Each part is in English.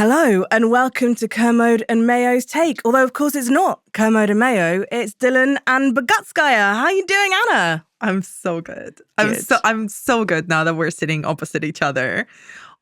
Hello and welcome to Kermode and Mayo's Take. Although, of course, it's not Kermode and Mayo, it's Dhillon and Bogutskaya. How are you doing, Anna? I'm so good. I'm so good now that we're sitting opposite each other.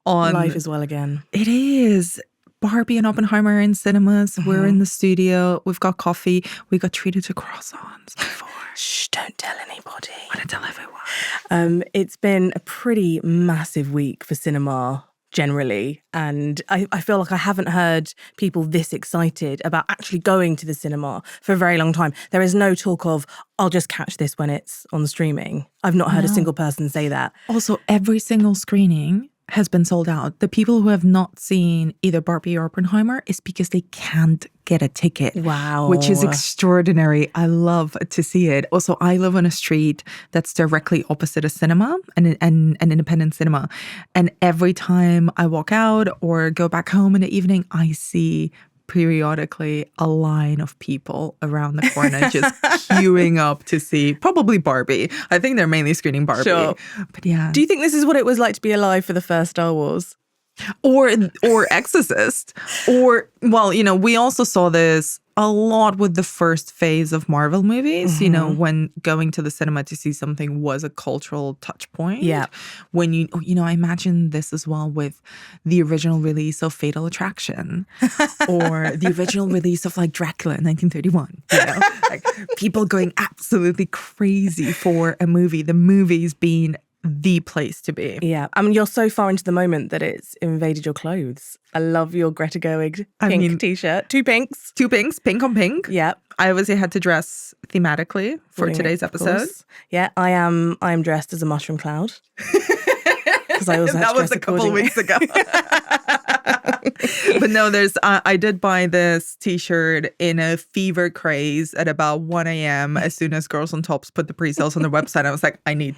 Life is well again. It is. Barbie and Oppenheimer in cinemas. Mm-hmm. We're in the studio. We've got coffee. We got treated to croissants before. Shh, don't tell anybody. I want to tell everyone. It's been a pretty massive week for cinema generally, and I feel like I haven't heard people this excited about actually going to the cinema for a very long time. There is no talk of, I'll just catch this when it's on streaming. I've not heard a single person say that. Also, every single screening has been sold out. The people who have not seen either Barbie or Oppenheimer is because they can't get a ticket. Wow. Which is extraordinary. I love to see it. Also, I live on a street that's directly opposite a cinema, an independent cinema. And every time I walk out or go back home in the evening, I see periodically a line of people around the corner just queuing up to see probably Barbie. I think they're mainly screening Barbie. Sure. But yeah. Do you think this is what it was like to be alive for the first Star Wars? Or Exorcist. Or, well, you know, we also saw this a lot with the first phase of Marvel movies, mm-hmm. you know, when going to the cinema to see something was a cultural touch point. Yeah. When you know, I imagine this as well with the original release of Fatal Attraction or the original release of like Dracula in 1931. You know, like people going absolutely crazy for a movie. The movie's been the place to be. Yeah. I mean, you're so far into the moment that it's invaded your clothes. I love your Greta Gerwig pink t-shirt. Two pinks, pink on pink. Yeah. I obviously had to dress thematically for today's episode. Yeah, I am dressed as a mushroom cloud. Because I also had to dress a couple of weeks ago. But no, I did buy this t-shirt in a fever craze at about 1 a.m. as soon as Girls on Tops put the pre-sales on their website. I was like, I need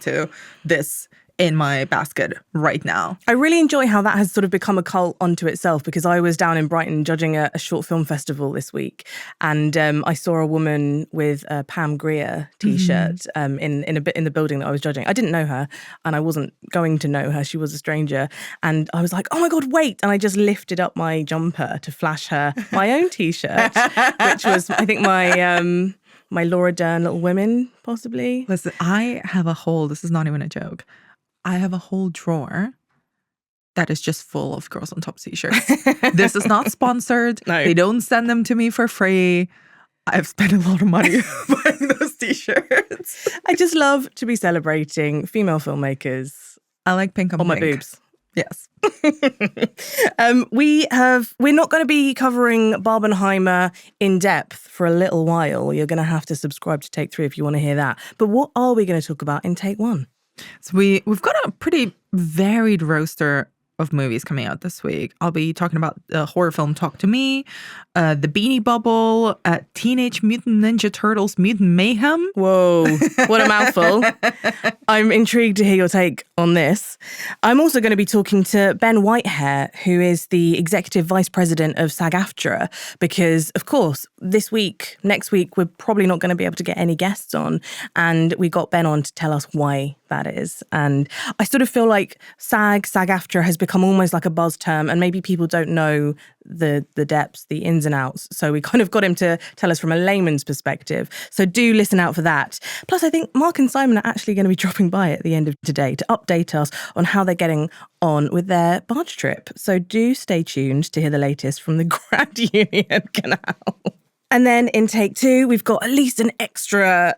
this in my basket right now. I really enjoy how that has sort of become a cult unto itself, because I was down in Brighton judging a short film festival this week, and I saw a woman with a Pam Grier t-shirt in the building that I was judging. I didn't know her, and I wasn't going to know her. She was a stranger, and I was like, oh my God, wait. And I just lifted up my jumper to flash her my own t-shirt, which was, I think, my Laura Dern Little Women, possibly. Listen, I have this is not even a joke, I have a whole drawer that is just full of Girls on Top t-shirts. This is not sponsored. No. They don't send them to me for free. I've spent a lot of money buying those t-shirts. I just love to be celebrating female filmmakers. I like pink on my boobs. Yes. We're not going to be covering Barbenheimer in depth for a little while. You're going to have to subscribe to Take 3 if you want to hear that. But what are we going to talk about in Take 1? So we've got a pretty varied roster of movies coming out this week. I'll be talking about the horror film Talk to Me, the Beanie Bubble, Teenage Mutant Ninja Turtles, Mutant Mayhem. Whoa, what a mouthful. I'm intrigued to hear your take on this. I'm also going to be talking to Ben Whitehair, who is the Executive Vice President of SAG-AFTRA, because, of course, next week, we're probably not going to be able to get any guests on, and we got Ben on to tell us why that is. And I sort of feel like SAG-AFTRA has become almost like a buzz term, and maybe people don't know the depths, the ins and outs. So we kind of got him to tell us from a layman's perspective. So do listen out for that. Plus, I think Mark and Simon are actually going to be dropping by at the end of today to update us on how they're getting on with their barge trip. So do stay tuned to hear the latest from the Grand Union Canal. And then in Take 2, we've got at least an extra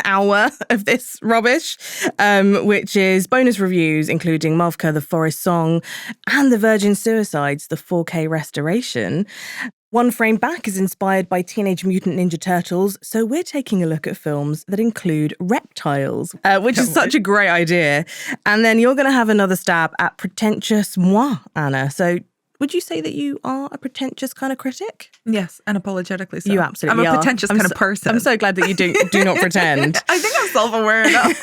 hour of this rubbish, which is bonus reviews, including Mavka, the Forest Song, and The Virgin Suicides, the 4K restoration. One Frame Back is inspired by Teenage Mutant Ninja Turtles, so we're taking a look at films that include reptiles, which is such a great idea. And then you're going to have another stab at Pretentious Moi, Anna. So would you say that you are a pretentious kind of critic? Yes, and apologetically so. You absolutely are. I'm a pretentious kind of person. I'm so glad that you do not pretend. I think I'm self-aware enough.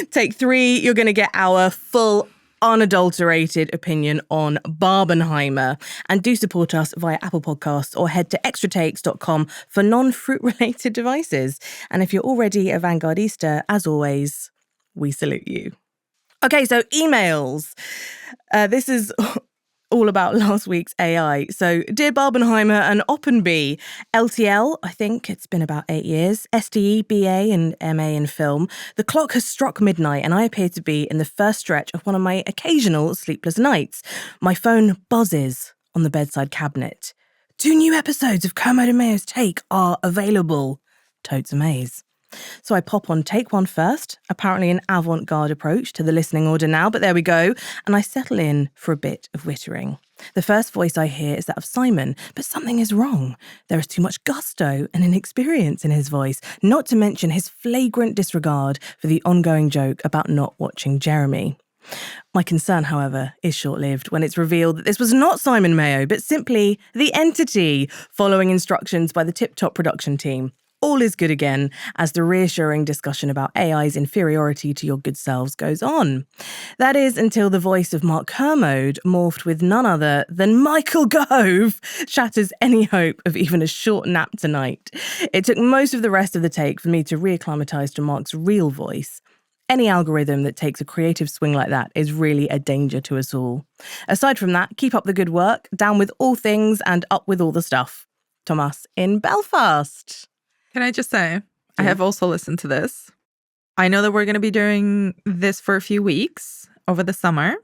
Take 3, you're going to get our full, unadulterated opinion on Barbenheimer. And do support us via Apple Podcasts or head to extratakes.com for non-fruit-related devices. And if you're already a Vanguardista, as always, we salute you. Okay, so emails. This is all about last week's AI. So, dear Barbenheimer and Oppenby, LTL, I think it's been about 8 years, STE, BA and MA in film. The clock has struck midnight and I appear to be in the first stretch of one of my occasional sleepless nights. My phone buzzes on the bedside cabinet. 2 new episodes of Kermode and Mayo's Take are available. Totes amaze. So I pop on take one first, apparently an avant-garde approach to the listening order now, but there we go, and I settle in for a bit of wittering. The first voice I hear is that of Simon, but something is wrong. There is too much gusto and inexperience in his voice, not to mention his flagrant disregard for the ongoing joke about not watching Jeremy. My concern, however, is short-lived when it's revealed that this was not Simon Mayo, but simply the entity following instructions by the tip-top production team. All is good again as the reassuring discussion about AI's inferiority to your good selves goes on. That is until the voice of Mark Kermode, morphed with none other than Michael Gove, shatters any hope of even a short nap tonight. It took most of the rest of the take for me to reacclimatise to Mark's real voice. Any algorithm that takes a creative swing like that is really a danger to us all. Aside from that, keep up the good work, down with all things and up with all the stuff. Thomas in Belfast. Can I just say, I have also listened to this. I know that we're going to be doing this for a few weeks over the summer.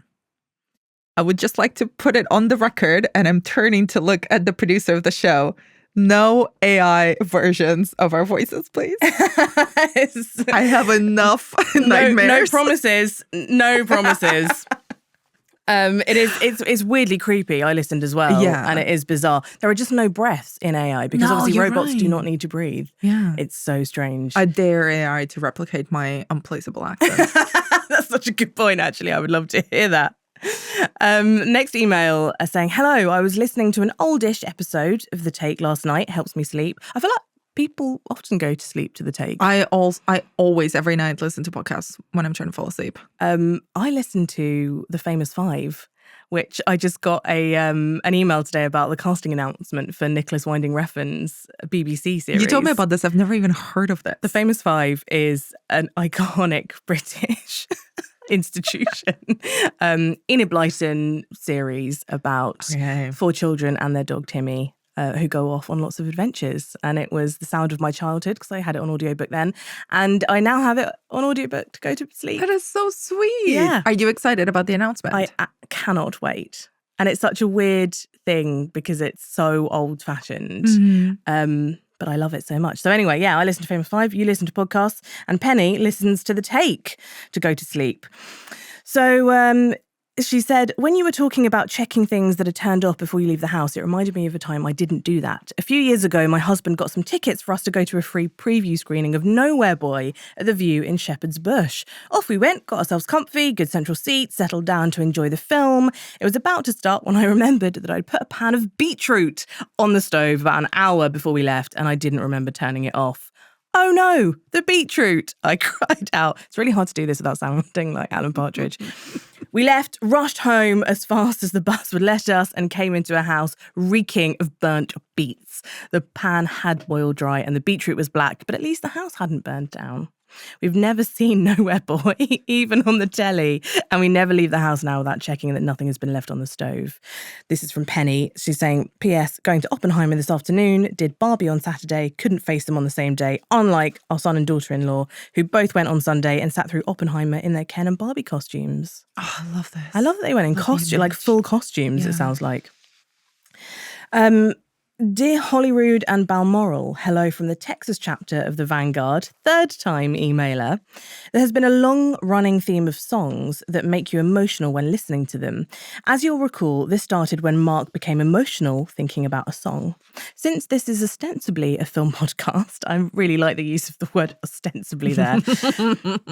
I would just like to put it on the record, and I'm turning to look at the producer of the show. No AI versions of our voices, please. I have enough nightmares. No promises. No promises. It's weirdly creepy. I listened as well, and it is bizarre. There are just no breaths in AI because obviously robots do not need to breathe. Yeah, it's so strange. I dare AI to replicate my unplaceable accent. That's such a good point. Actually, I would love to hear that. Next email saying, hello, I was listening to an oldish episode of The Take last night. Helps me sleep. I feel like people often go to sleep to The Take. I always every night listen to podcasts when I'm trying to fall asleep. I listen to The Famous Five, which I just got an email today about the casting announcement for Nicholas Winding Refn's BBC series. You told me about this. I've never even heard of this. The Famous Five is an iconic British institution. Enid Blyton series about 4 children and their dog Timmy, who go off on lots of adventures. And it was the sound of my childhood because I had it on audiobook then. And I now have it on audiobook to go to sleep. That is so sweet. Yeah. Are you excited about the announcement? I cannot wait. And it's such a weird thing because it's so old-fashioned. Mm-hmm. But I love it so much. So anyway, I listen to Famous Five, you listen to podcasts, and Penny listens to The Take to go to sleep. So she said, when you were talking about checking things that are turned off before you leave the house, it reminded me of a time I didn't do that. A few years ago, my husband got some tickets for us to go to a free preview screening of Nowhere Boy at the View in Shepherd's Bush. Off we went, got ourselves comfy, good central seats, settled down to enjoy the film. It was about to start when I remembered that I'd put a pan of beetroot on the stove about an hour before we left, and I didn't remember turning it off. Oh no, the beetroot, I cried out. It's really hard to do this without sounding like Alan Partridge. We left, rushed home as fast as the bus would let us, and came into a house reeking of burnt beets. The pan had boiled dry and the beetroot was black, but at least the house hadn't burned down. We've never seen Nowhere Boy, even on the telly, and we never leave the house now without checking that nothing has been left on the stove. This is from Penny. She's saying, P.S. Going to Oppenheimer this afternoon, did Barbie on Saturday, couldn't face them on the same day, unlike our son and daughter-in-law, who both went on Sunday and sat through Oppenheimer in their Ken and Barbie costumes. Oh, I love this. I love that they went in costume, like full costumes, it sounds like. Dear Holyrood and Balmoral, hello from the Texas chapter of the Vanguard, third-time emailer. There has been a long-running theme of songs that make you emotional when listening to them. As you'll recall, this started when Mark became emotional thinking about a song. Since this is ostensibly a film podcast, I really like the use of the word ostensibly there.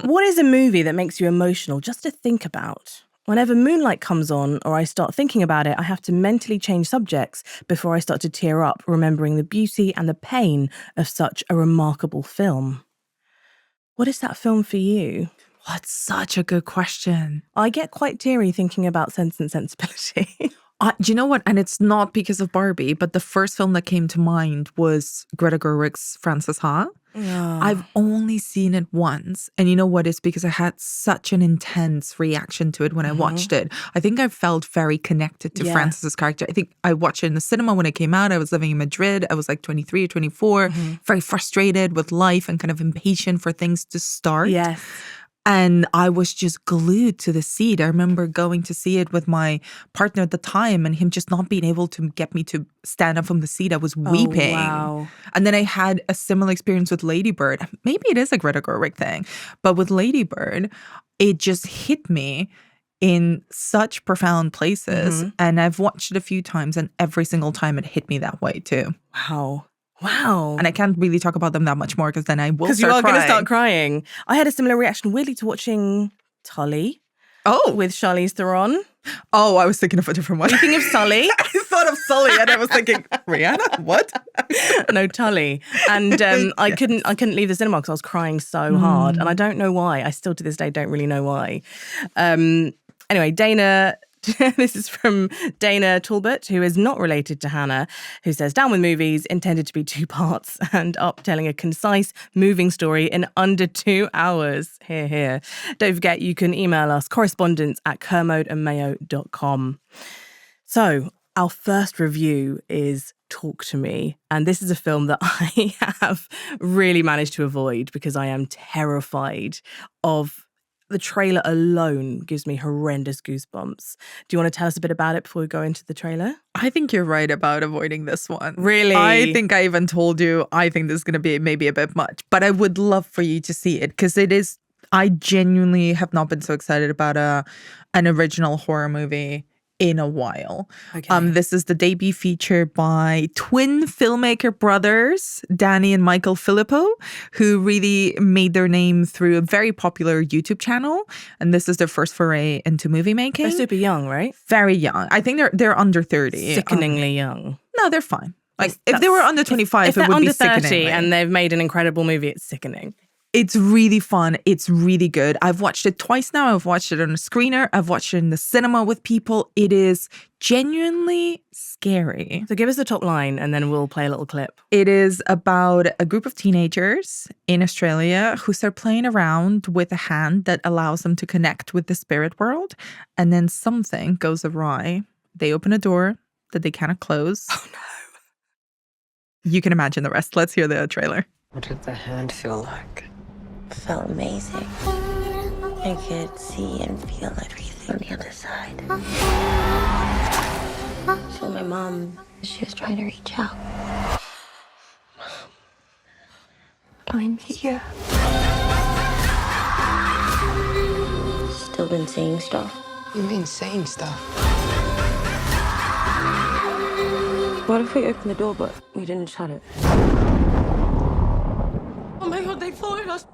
What is a movie that makes you emotional just to think about? Whenever Moonlight comes on or I start thinking about it, I have to mentally change subjects before I start to tear up, remembering the beauty and the pain of such a remarkable film. What is that film for you? What's such a good question. I get quite teary thinking about Sense and Sensibility. Do you know what? And it's not because of Barbie, but the first film that came to mind was Greta Gerwig's Frances Ha. I've only seen it once. And you know what? It's because I had such an intense reaction to it when I watched it. I think I felt very connected to Francis's character. I think I watched it in the cinema when it came out. I was living in Madrid. I was like 23 or 24, very frustrated with life and kind of impatient for things to start. Yes. And I was just glued to the seat. I remember going to see it with my partner at the time and him just not being able to get me to stand up from the seat. I was weeping. Wow. And then I had a similar experience with Lady Bird. Maybe it is a Greta Gerwig thing. But with Lady Bird, it just hit me in such profound places. And I've watched it a few times and every single time it hit me that way too. Wow. And I can't really talk about them that much more because then I will start crying. Because you are going to start crying. I had a similar reaction weirdly to watching Tully. With Charlize Theron. Oh, I was thinking of a different one. You think of Sully? I thought of Sully and I was thinking, Rhianna, what? No, Tully. And I couldn't leave the cinema because I was crying so hard. And I don't know why. I still to this day don't really know why. Anyway, Dana... This is from Dana Talbot, who is not related to Hannah, who says, Down with Movies, intended to be 2 parts and up telling a concise, moving story in under 2 hours. Hear, hear. Don't forget, you can email us correspondence@kermodeandmayo.com. So our first review is Talk to Me. And this is a film that I have really managed to avoid because I am terrified of. The trailer alone gives me horrendous goosebumps. Do you want to tell us a bit about it before we go into the trailer? I think you're right about avoiding this one. Really? I think I even told you I think this is going to be maybe a bit much. But I would love for you to see it because it is... I genuinely have not been so excited about an original horror movie in a while. Okay. This is the debut feature by twin filmmaker brothers, Danny and Michael Filippo, who really made their name through a very popular YouTube channel. And this is their first foray into movie making. They're super young, right? Very young. I think they're under 30. Sickeningly young. No, they're fine. Like if they were under 25, if it would be they're under 30 sickening. and they've made an incredible movie, it's sickening. It's really fun. It's really good. I've watched it twice now. I've watched it on a screener. I've watched it in the cinema with people. It is genuinely scary. So give us the top line and then we'll play a little clip. It is about a group of teenagers in Australia who start playing around with a hand that allows them to connect with the spirit world. And then something goes awry. They open a door that they cannot close. Oh, no. You can imagine the rest. Let's hear the trailer. What did the hand feel like? Felt amazing. I could see and feel everything on the other side. So my mom, she was trying to reach out. I'm here. Still been saying stuff. You mean saying stuff? What if we opened the door but we didn't shut it? Oh my God, they followed us.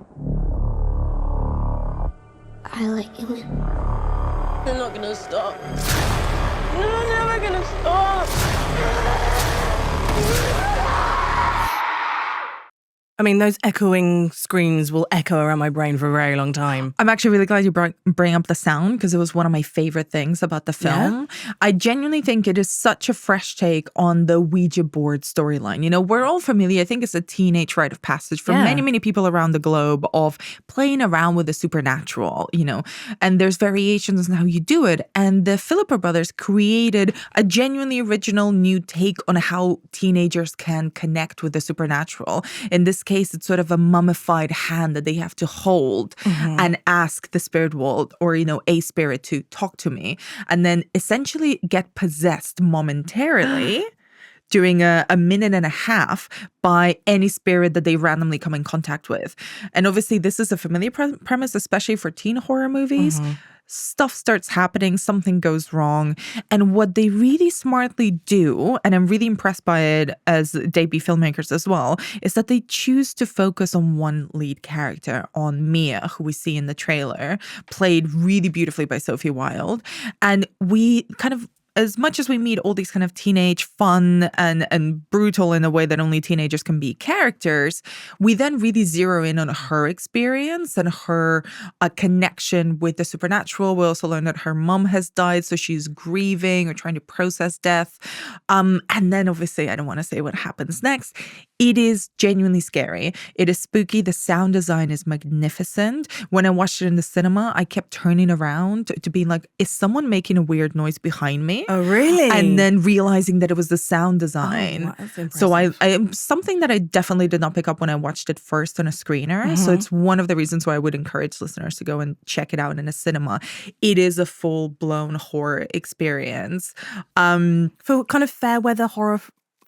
I like him. They're not gonna stop. They're never gonna stop. I mean, those echoing screams will echo around my brain for a very long time. I'm actually really glad you bring up the sound because it was one of my favorite things about the film. Yeah. I genuinely think it is such a fresh take on the Ouija board storyline. You know, we're all familiar. I think it's a teenage rite of passage for many, many people around the globe of playing around with the supernatural, you know, and there's variations on how you do it. And the Filippo brothers created a genuinely original new take on how teenagers can connect with the supernatural. In this case, it's sort of a mummified hand that they have to hold and ask the spirit world or, you know, a spirit to talk to me and then essentially get possessed momentarily during a minute and a half by any spirit that they randomly come in contact with. And obviously, this is a familiar premise, especially for teen horror movies. Stuff starts happening, something goes wrong. And what they really smartly do, and I'm really impressed by it as debut filmmakers as well, is that they choose to focus on one lead character, on Mia, who we see in the trailer, played really beautifully by Sophie Wilde. And we kind of as much as we meet all these kind of teenage fun and brutal in a way that only teenagers can be characters, we then really zero in on her experience and her connection with the supernatural. We also learn that her mom has died, so she's grieving or trying to process death. And then obviously, I don't want to say what happens next. It is genuinely scary. It is spooky. The sound design is magnificent. When I watched it in the cinema, I kept turning around to be like, is someone making a weird noise behind me? Oh, really? And then realizing that it was the sound design. Oh, wow, that's impressive. So I something that I definitely did not pick up when I watched it first on a screener. So it's one of the reasons why I would encourage listeners to go and check it out in a cinema. It is a full-blown horror experience. For kind of fair weather horror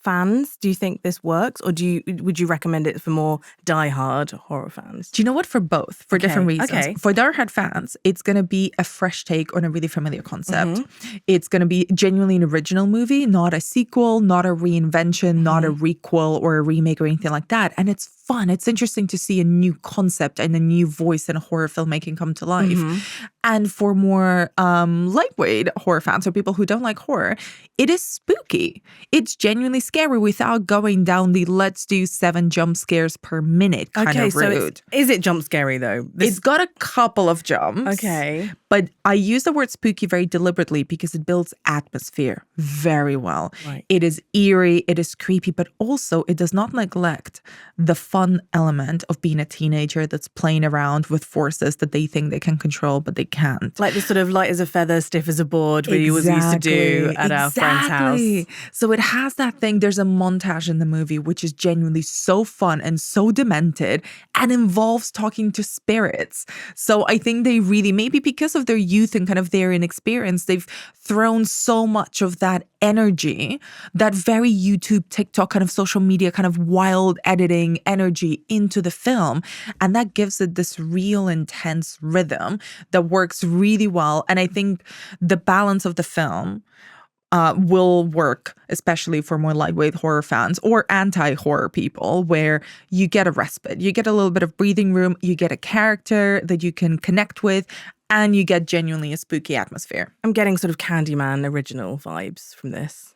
fans, do you think this works, or would you recommend it for more diehard horror fans? Do you know what? For both, for different reasons. Okay. For diehard fans, it's going to be a fresh take on a really familiar concept. It's going to be genuinely an original movie, not a sequel, not a reinvention, not a requel or a remake or anything like that. And it's fun. It's interesting to see a new concept and a new voice in horror filmmaking come to life. And for more lightweight horror fans or people who don't like horror, it is spooky. It's genuinely scary without going down the let's do 7 jump scares per minute kind of route. So is it jump scary though? It's got a couple of jumps. Okay. But I use the word spooky very deliberately because it builds atmosphere very well. Right. It is eerie, it is creepy, but also it does not neglect the fun element of being a teenager that's playing around with forces that they think they can control, but they can't. Like the sort of light as a feather, stiff as a board we always used to do at our friend's house. So it has that thing. There's a montage in the movie which is genuinely so fun and so demented and involves talking to spirits. So I think they really, maybe because of their youth and kind of their inexperience, they've thrown so much of that energy, that very YouTube, TikTok kind of social media kind of wild editing energy into the film. And that gives it this real intense rhythm that works really well. And I think the balance of the film will work, especially for more lightweight horror fans or anti-horror people, where you get a respite, you get a little bit of breathing room, you get a character that you can connect with, and you get genuinely a spooky atmosphere. I'm getting sort of Candyman original vibes from this.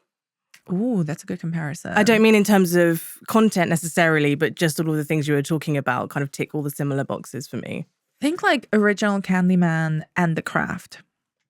Ooh, that's a good comparison. I don't mean in terms of content necessarily, but just all of the things you were talking about kind of tick all the similar boxes for me. Think like original Candyman and The Craft.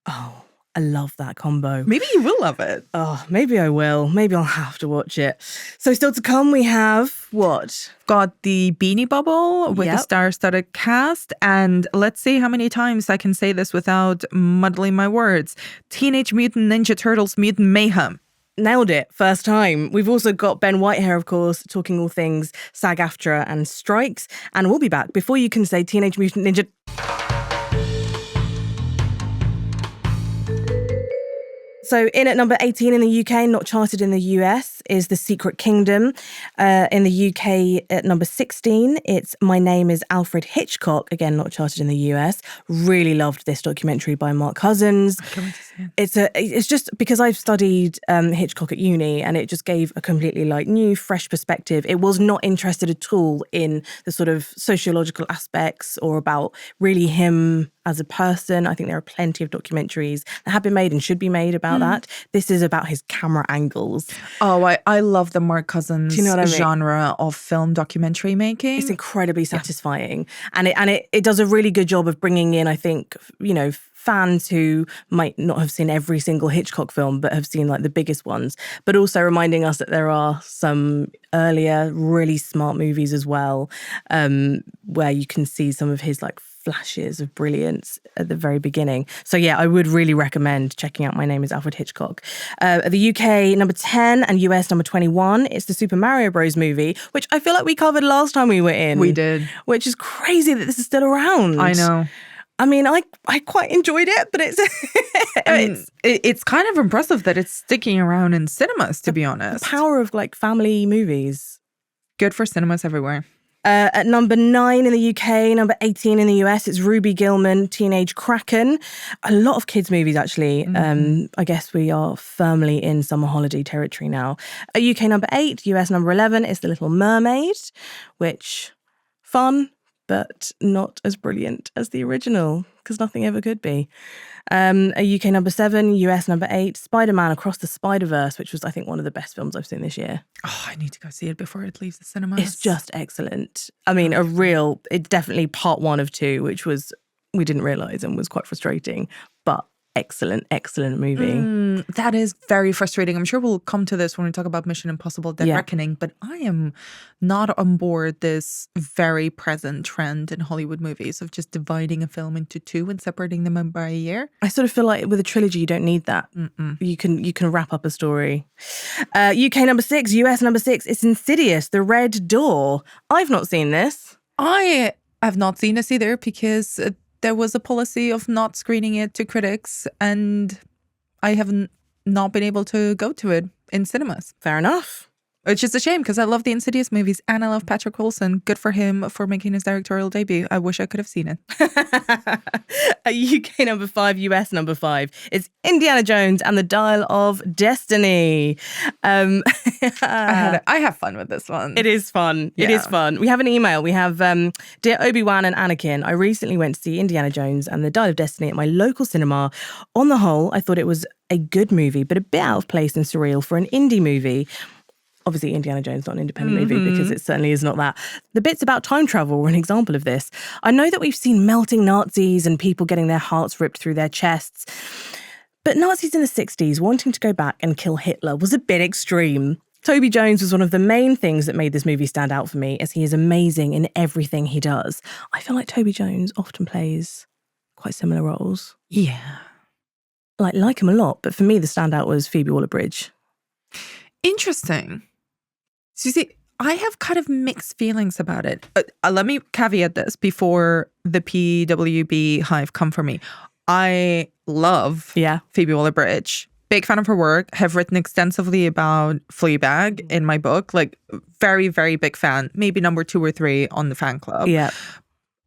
Oh, I love that combo. Maybe you will love it. Oh, maybe I will. Maybe I'll have to watch it. So still to come, we have what? Got the Beanie Bubble with Yep. a star-studded cast. And let's see how many times I can say this without muddling my words. Teenage Mutant Ninja Turtles Mutant Mayhem. Nailed it. First time. We've also got Ben Whitehair, of course, talking all things SAG-AFTRA and strikes. And we'll be back before you can say Teenage Mutant Ninja... So in at number 18 in the UK, not charted in the US, is The Secret Kingdom. In the UK at number 16, it's My Name is Alfred Hitchcock, again, not charted in the US. Really loved this documentary by Mark Cousins. It's just because I've studied Hitchcock at uni, and it just gave a completely new, fresh perspective. It was not interested at all in the sort of sociological aspects or about really him as a person. I think there are plenty of documentaries that have been made and should be made about that. This is about his camera angles. Oh, I love the Mark Cousins Do you know what I mean? genre of film documentary making. It's incredibly satisfying. And it does a really good job of bringing in, I think, fans who might not have seen every single Hitchcock film, but have seen the biggest ones, but also reminding us that there are some earlier, really smart movies as well, where you can see some of his flashes of brilliance at the very beginning. So yeah, I would really recommend checking out My Name is Alfred Hitchcock. The UK number 10 and US number 21, it's the Super Mario Bros. Movie, which I feel like we covered last time we were in. We did. Which is crazy that this is still around. I know. I mean, I quite enjoyed it, but it's kind of impressive that it's sticking around in cinemas, to be honest. The power of family movies. Good for cinemas everywhere. At number 9 in the UK, number 18 in the US, it's Ruby Gillman, Teenage Kraken. A lot of kids' movies, actually. I guess we are firmly in summer holiday territory now. At UK number 8, US number 11, is The Little Mermaid, which, fun, but not as brilliant as the original. because nothing ever could be. A UK number 7, US number 8, Spider-Man Across the Spider-Verse, which was, I think, one of the best films I've seen this year. Oh, I need to go see it before it leaves the cinemas. It's just excellent. I mean, it's definitely part 1 of 2, which we didn't realise and was quite frustrating, but excellent movie. That is very frustrating. I'm sure we'll come to this when we talk about Mission Impossible Dead Reckoning, but I am not on board this very present trend in Hollywood movies of just dividing a film into 2 and separating them up by a year. I sort of feel like with a trilogy, you don't need that. You can wrap up a story. UK number 6, US number 6, it's Insidious, The Red Door. I've not seen this. I have not seen this either because there was a policy of not screening it to critics, and I haven't not been able to go to it in cinemas. Fair enough. Which is a shame because I love the Insidious movies and I love Patrick Wilson. Good for him for making his directorial debut. I wish I could have seen it. UK number 5, US number 5. It's Indiana Jones and the Dial of Destiny. I have fun with this one. It is fun. Yeah. It is fun. We have an email. We have, Dear Obi-Wan and Anakin, I recently went to see Indiana Jones and the Dial of Destiny at my local cinema. On the whole, I thought it was a good movie, but a bit out of place and surreal for an indie movie. Obviously, Indiana Jones is not an independent movie because it certainly is not that. The bits about time travel were an example of this. I know that we've seen melting Nazis and people getting their hearts ripped through their chests, but Nazis in the 60s wanting to go back and kill Hitler was a bit extreme. Toby Jones was one of the main things that made this movie stand out for me, as he is amazing in everything he does. I feel like Toby Jones often plays quite similar roles. Yeah. Like him a lot, but for me the standout was Phoebe Waller-Bridge. Interesting. So you see, I have kind of mixed feelings about it. Let me caveat this before the PWB hive come for me. I love Phoebe Waller-Bridge. Big fan of her work. Have written extensively about Fleabag in my book. Like, very, very big fan. Maybe number 2 or 3 on the fan club. Yeah.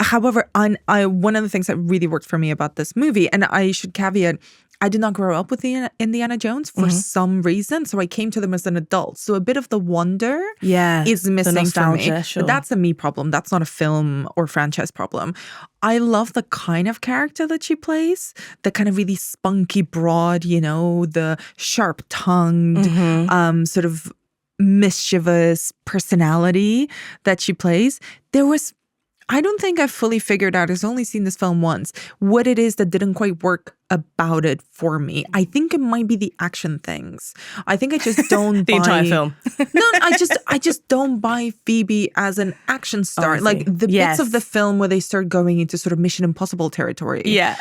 However, one of the things that really worked for me about this movie, and I should caveat, I did not grow up with Indiana Jones for some reason, so I came to them as an adult. So a bit of the wonder is missing for me. Sure. But that's a me problem. That's not a film or franchise problem. I love the kind of character that she plays, the kind of really spunky, broad, the sharp-tongued, sort of mischievous personality that she plays. I don't think I've fully figured out, I've only seen this film once, what it is that didn't quite work about it for me. I think it might be the action things. I think I just don't the entire film. No, I just don't buy Phoebe as an action star. Like the bits of the film where they start going into sort of Mission Impossible territory. Yeah.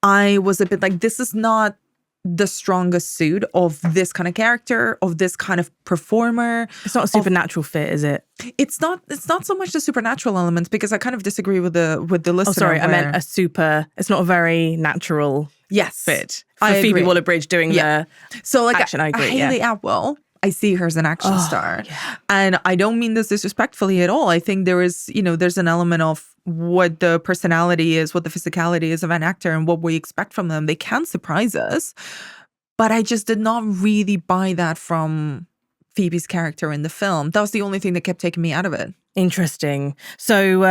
I was a bit like, this is not the strongest suit of this kind of character, of this kind of performer. It's not a supernatural fit, is it? It's not so much the supernatural elements, because I kind of disagree with the listener. Oh, sorry, I meant it's not a very natural fit for Phoebe Waller-Bridge doing the action. I agree. Hayley Atwell, I see her as an action star. Yeah. And I don't mean this disrespectfully at all. I think there's an element of what the personality is, what the physicality is of an actor and what we expect from them. They can surprise us. But I just did not really buy that from Phoebe's character in the film. That was the only thing that kept taking me out of it. Interesting. So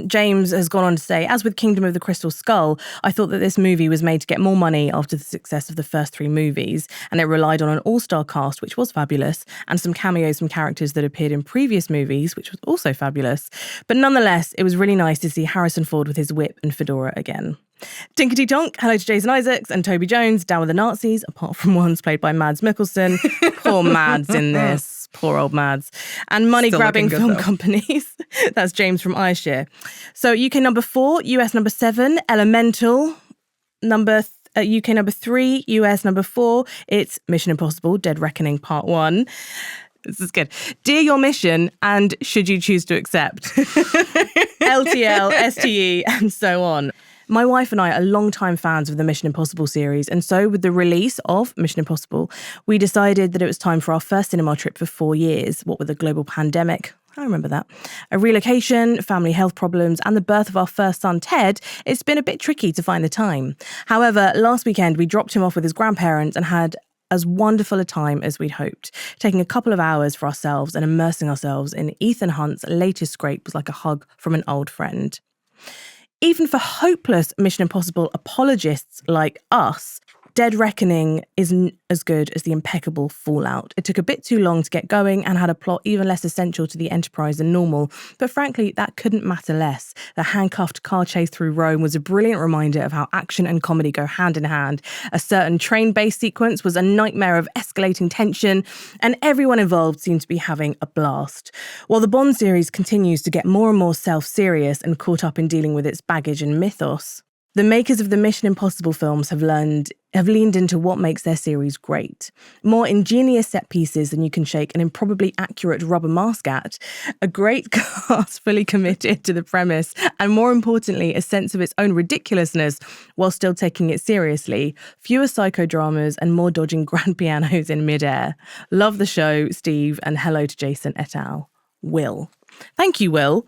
James has gone on to say, as with Kingdom of the Crystal Skull, I thought that this movie was made to get more money after the success of the first 3 movies, and it relied on an all-star cast, which was fabulous, and some cameos from characters that appeared in previous movies, which was also fabulous. But nonetheless, it was really nice to see Harrison Ford with his whip and fedora again. Tinkety Tonk, hello to Jason Isaacs and Toby Jones, down with the Nazis, apart from ones played by Mads Mikkelsen. Poor Mads in this. Poor old Mads. And money-grabbing film companies. That's James from Ayrshire. So UK number 4, US number 7, Elemental. UK number 3, US number 4. It's Mission Impossible, Dead Reckoning Part 1. This is good. Dear Your Mission, and should you choose to accept. LTL, STE, and so on. My wife and I are longtime fans of the Mission Impossible series, and so with the release of Mission Impossible, we decided that it was time for our first cinema trip for 4 years, what with the global pandemic. I remember that. A relocation, family health problems, and the birth of our first son, Ted, it's been a bit tricky to find the time. However, last weekend we dropped him off with his grandparents and had as wonderful a time as we'd hoped. Taking a couple of hours for ourselves and immersing ourselves in Ethan Hunt's latest scrape was like a hug from an old friend. Even for hopeless Mission Impossible apologists like us, Dead Reckoning isn't as good as the impeccable Fallout. It took a bit too long to get going and had a plot even less essential to the Enterprise than normal. But frankly, that couldn't matter less. The handcuffed car chase through Rome was a brilliant reminder of how action and comedy go hand in hand. A certain train-based sequence was a nightmare of escalating tension, and everyone involved seemed to be having a blast. While the Bond series continues to get more and more self-serious and caught up in dealing with its baggage and mythos, the makers of the Mission Impossible films have leaned into what makes their series great. More ingenious set pieces than you can shake an improbably accurate rubber mask at, a great cast fully committed to the premise, and more importantly, a sense of its own ridiculousness while still taking it seriously, fewer psychodramas and more dodging grand pianos in midair. Love the show, Steve, and hello to Jason et al. Will. Thank you, Will.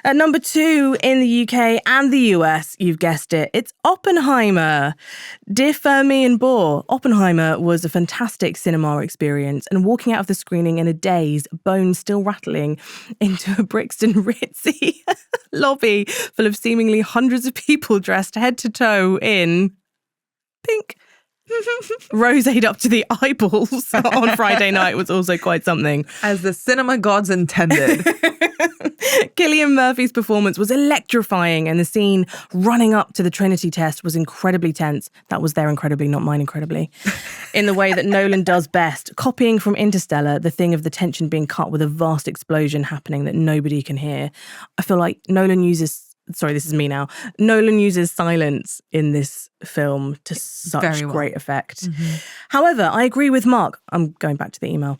At number 2 in the UK and the US, you've guessed it, it's Oppenheimer. Dear Fermi and Bohr, Oppenheimer was a fantastic cinema experience, and walking out of the screening in a daze, bones still rattling, into a Brixton Ritzy lobby full of seemingly hundreds of people dressed head to toe in pink. Roseade up to the eyeballs on Friday night was also quite something. As the cinema gods intended. Cillian Murphy's performance was electrifying, and the scene running up to the Trinity test was incredibly tense. That was their incredibly, not mine incredibly. In the way that Nolan does best, copying from Interstellar, the thing of the tension being cut with a vast explosion happening that nobody can hear. I feel like Nolan uses silence in this film to such great effect. Mm-hmm. However, I agree with Mark. I'm going back to the email.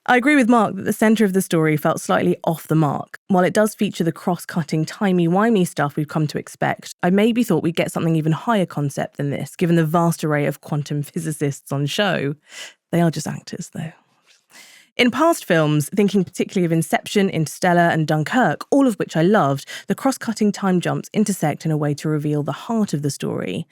I agree with Mark that the centre of the story felt slightly off the mark. While it does feature the cross-cutting, timey-wimey stuff we've come to expect, I maybe thought we'd get something even higher concept than this, given the vast array of quantum physicists on show. They are just actors, though. In past films, thinking particularly of Inception, Interstellar and Dunkirk, all of which I loved, the cross-cutting time jumps intersect in a way to reveal the heart of the story.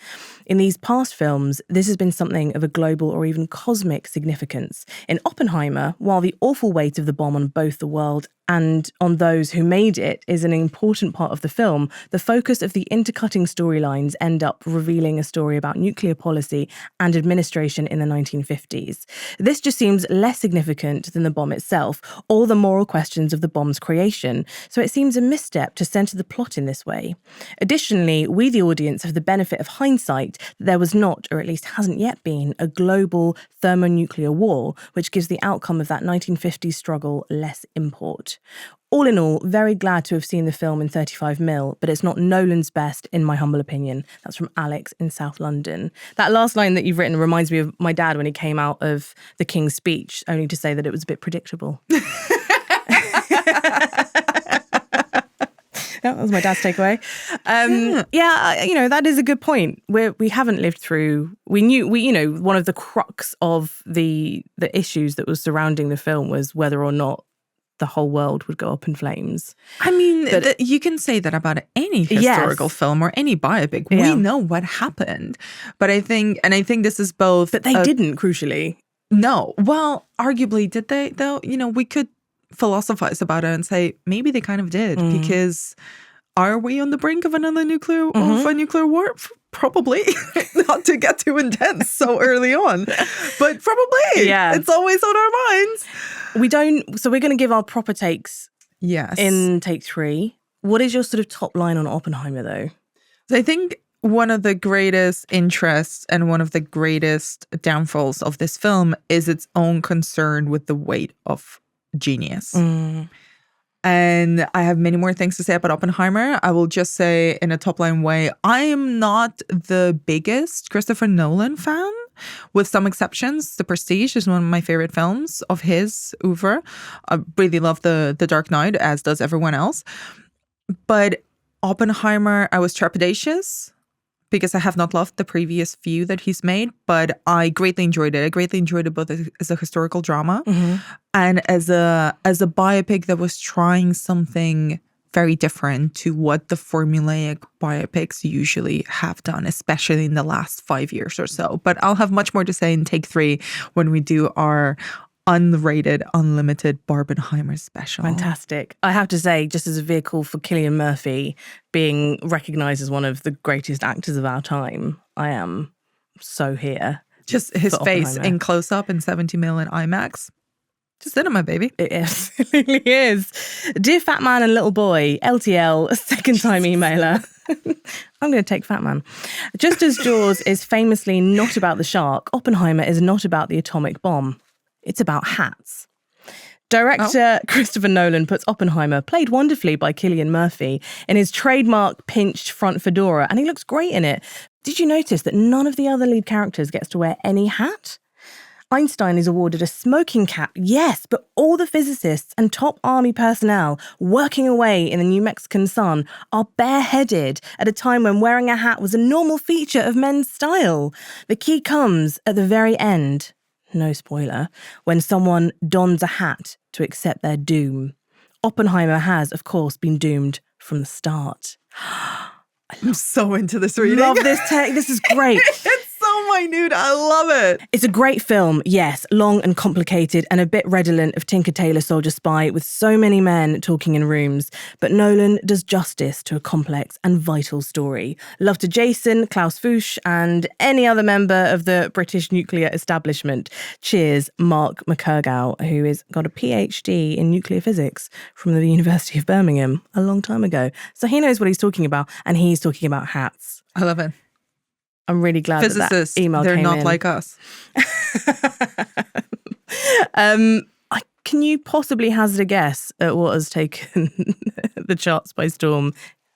In these past films, this has been something of a global or even cosmic significance. In Oppenheimer, while the awful weight of the bomb on both the world and on those who made it is an important part of the film, the focus of the intercutting storylines end up revealing a story about nuclear policy and administration in the 1950s. This just seems less significant than the bomb itself, or the moral questions of the bomb's creation, so it seems a misstep to centre the plot in this way. Additionally, we the audience have the benefit of hindsight that there was not, or at least hasn't yet been, a global thermonuclear war, which gives the outcome of that 1950s struggle less import. All in all, very glad to have seen the film in 35mm, but it's not Nolan's best, in my humble opinion. That's from Alex in South London. That last line that you've written reminds me of my dad when he came out of the King's Speech, only to say that it was a bit predictable. That was my dad's takeaway. That is a good point. We haven't lived through. We knew one of the crux of the issues that was surrounding the film was whether or not the whole world would go up in flames. I mean, you can say that about any historical film or any biopic. Yeah. We know what happened. But I think this is both. But they didn't, crucially. No. Well, arguably, did they, though? We could philosophize about it and say maybe they kind of did, because are we on the brink of another nuclear war? Probably. Not to get too intense so early on, but probably. Yeah, it's always on our minds. So we're going to give our proper takes. Yes. In take 3. What is your sort of top line on Oppenheimer, though? So I think one of the greatest interests and one of the greatest downfalls of this film is its own concern with the weight of genius. And I have many more things to say about Oppenheimer. I will just say in a top-line way, I am not the biggest Christopher Nolan fan, with some exceptions. The Prestige is one of my favorite films of his oeuvre. I really love The Dark Knight, as does everyone else. But Oppenheimer, I was trepidatious because I have not loved the previous few that he's made, but I greatly enjoyed it. I greatly enjoyed it both as a historical drama and as a biopic that was trying something very different to what the formulaic biopics usually have done, especially in the last 5 years or so. But I'll have much more to say in take 3 when we do our unrated, unlimited Barbenheimer special. Fantastic. I have to say, just as a vehicle for Cillian Murphy being recognised as one of the greatest actors of our time, I am so here. Just his for face Oppenheimer. in close-up in 70 million IMAX. Just cinema, baby. It is. It really is. Dear Fat Man and Little Boy, LTL, second time emailer. I'm going to take Fat Man. Just as Jaws is famously not about the shark, Oppenheimer is not about the atomic bomb. It's about hats. Director Christopher Nolan puts Oppenheimer, played wonderfully by Cillian Murphy, in his trademark pinched front fedora, and he looks great in it. Did you notice that none of the other lead characters gets to wear any hat? Einstein is awarded a smoking cap, yes, but all the physicists and top army personnel working away in the New Mexican sun are bareheaded at a time when wearing a hat was a normal feature of men's style. The key comes at the very end, no spoiler, when someone dons a hat to accept their doom. Oppenheimer has, of course, been doomed from the start. I'm so into this reading. Love this tech. This is great. It's so minute. I love it. It's a great film, yes, long and complicated and a bit redolent of Tinker Tailor Soldier Spy with so many men talking in rooms. But Nolan does justice to a complex and vital story. Love to Jason, Klaus Fuchs and any other member of the British nuclear establishment. Cheers, Mark McCurgow, who has got a PhD in nuclear physics from the University of Birmingham a long time ago. So he knows what he's talking about, and he's talking about hats. I love it. I'm really glad Physicists, that email they're came not in. like us. Can you possibly hazard a guess at what has taken the charts by storm,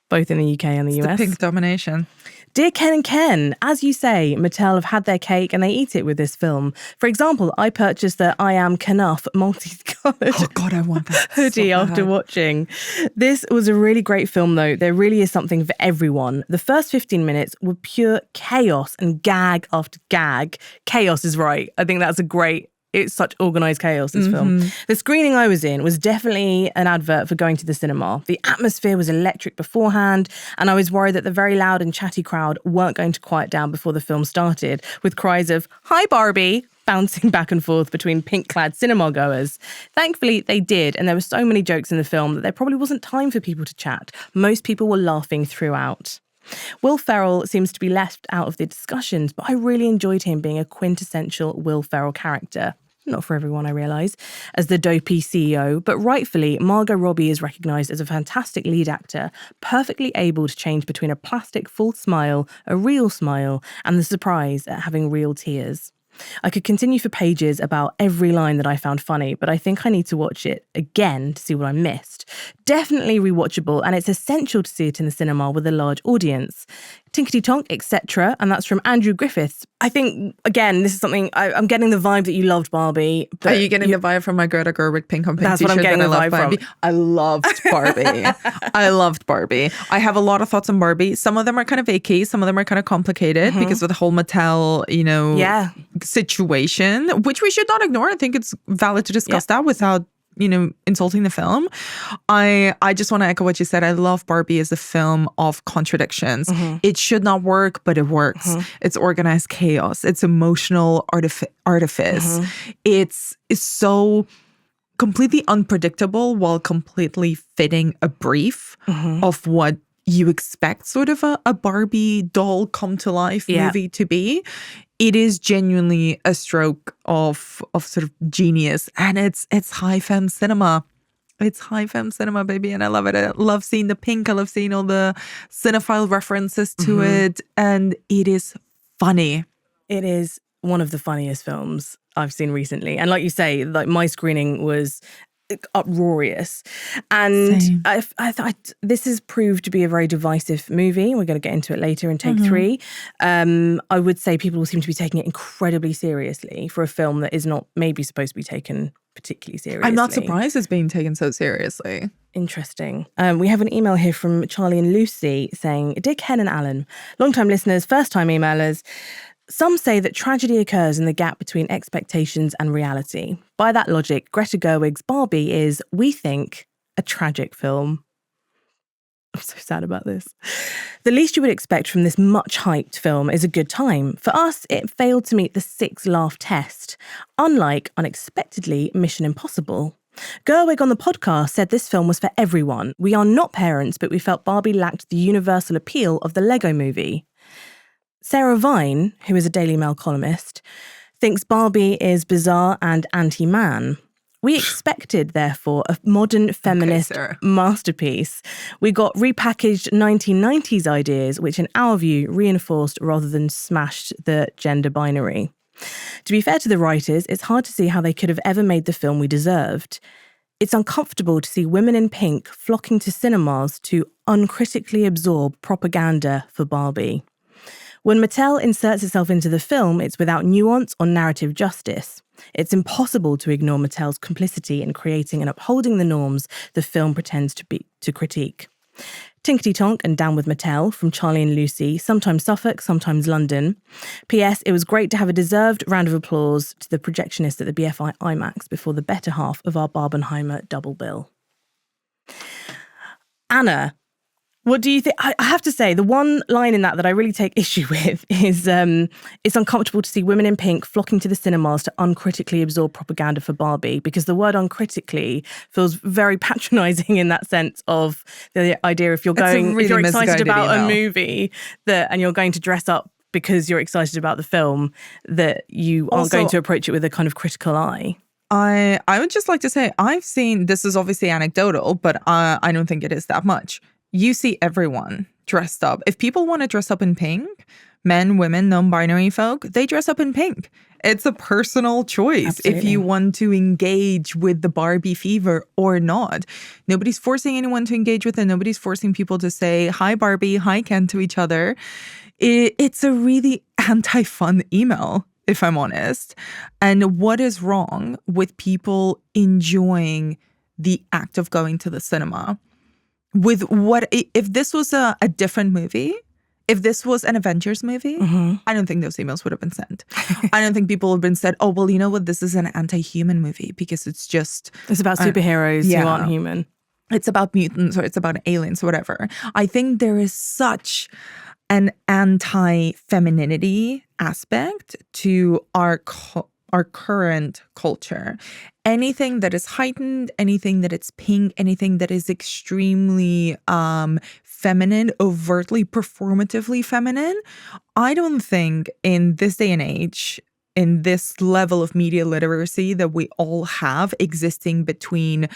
both in the UK and the US? The pink domination. Dear Ken and Ken, as you say, Mattel have had their cake and they eat it with this film. For example, I purchased the I Am Knuff multicolored Oh God, I want that hoodie so after bad. watching. This was a really great film, though. There really is something for everyone. The first 15 minutes were pure chaos and gag after gag. Chaos is right. I think that's a great... It's such organised chaos, this film. The screening I was in was definitely an advert for going to the cinema. The atmosphere was electric beforehand, and I was worried that the very loud and chatty crowd weren't going to quiet down before the film started, with cries of, "Hi, Barbie," bouncing back and forth between pink-clad cinema goers. Thankfully, they did, and there were so many jokes in the film that there probably wasn't time for people to chat. Most people were laughing throughout. Will Ferrell seems to be left out of the discussions, but I really enjoyed him being a quintessential Will Ferrell character. Not for everyone, I realise, as the dopey CEO, but rightfully, Margot Robbie is recognised as a fantastic lead actor, perfectly able to change between a plastic full smile, a real smile, and the surprise at having real tears. I could continue for pages about every line that I found funny, but I think I need to watch it again to see what I missed. Definitely rewatchable, and it's essential to see it in the cinema with a large audience. Tinkety Tonk, etc. And that's from Andrew Griffiths. I think, again, this is something, I'm getting the vibe that you loved Barbie. Are you getting the vibe from my Greta Gerwig pink on pink That's what I'm t-shirt getting that the I vibe love from. I loved Barbie. I loved Barbie. I have a lot of thoughts on Barbie. Some of them are kind of icky. Some of them are kind of complicated because of the whole Mattel, situation, which we should not ignore. I think it's valid to discuss that without insulting the film. I just want to echo what you said. I love Barbie as a film of contradictions. It should not work, but it works. It's organized chaos. It's emotional artifice. It's so completely unpredictable while completely fitting a brief of what you expect sort of a Barbie doll come to life movie to be. It is genuinely a stroke of sort of genius, and it's high femme cinema. It's high femme cinema, baby, and I love it. I love seeing the pink. I love seeing all the cinephile references to it, and it is funny. It is one of the funniest films I've seen recently, and like you say, like my screening was uproarious, and I thought this has proved to be a very divisive movie. We're going to get into it later in take 3. I would say people seem to be taking it incredibly seriously for a film that is not maybe supposed to be taken particularly seriously. I'm not surprised it's being taken so seriously. Interesting. We have an email here from Charlie and Lucy saying, "Dear Ken and Alan, long-time listeners, first-time emailers, some say that tragedy occurs in the gap between expectations and reality. By that logic, Greta Gerwig's Barbie is, we think, a tragic film." I'm so sad about this. The least you would expect from this much hyped film is a good time. For us, it failed to meet the 6-laugh test, unlike, unexpectedly, Mission Impossible. Gerwig on the podcast said this film was for everyone. We are not parents, but we felt Barbie lacked the universal appeal of the Lego movie. Sarah Vine, who is a Daily Mail columnist, thinks Barbie is bizarre and anti-man. We expected, therefore, a modern feminist masterpiece. We got repackaged 1990s ideas, which in our view reinforced rather than smashed the gender binary. To be fair to the writers, it's hard to see how they could have ever made the film we deserved. It's uncomfortable to see women in pink flocking to cinemas to uncritically absorb propaganda for Barbie. When Mattel inserts itself into the film, it's without nuance or narrative justice. It's impossible to ignore Mattel's complicity in creating and upholding the norms the film pretends to critique. Tinkety Tonk and Down with Mattel from Charlie and Lucy, sometimes Suffolk, sometimes London. P.S. It was great to have a deserved round of applause to the projectionist at the BFI IMAX before the better half of our Barbenheimer double bill. Anna, what do you think? I have to say, the one line in that I really take issue with is it's uncomfortable to see women in pink flocking to the cinemas to uncritically absorb propaganda for Barbie, because the word uncritically feels very patronising in that sense of the idea if you're excited about a movie and you're going to dress up because you're excited about the film, that you aren't going to approach it with a kind of critical eye. I would just like to say, I've seen, this is obviously anecdotal, but I don't think it is that much. You see everyone dressed up. If people want to dress up in pink, men, women, non-binary folk, they dress up in pink. It's a personal choice. Absolutely. If you want to engage with the Barbie fever or not. Nobody's forcing anyone to engage with it. Nobody's forcing people to say, hi Barbie, hi Ken to each other. It's a really anti-fun email, if I'm honest. And what is wrong with people enjoying the act of going to the cinema? With what, if this was a different movie, if this was an Avengers movie, I don't think those emails would have been sent. I don't think people have been said, oh, well, you know what, this is an anti-human movie because it's about superheroes who aren't human. It's about mutants or it's about aliens or whatever. I think there is such an anti-femininity aspect to our current culture. Anything that is heightened, anything that is pink, anything that is extremely feminine, overtly, performatively feminine, I don't think in this day and age, in this level of media literacy that we all have existing between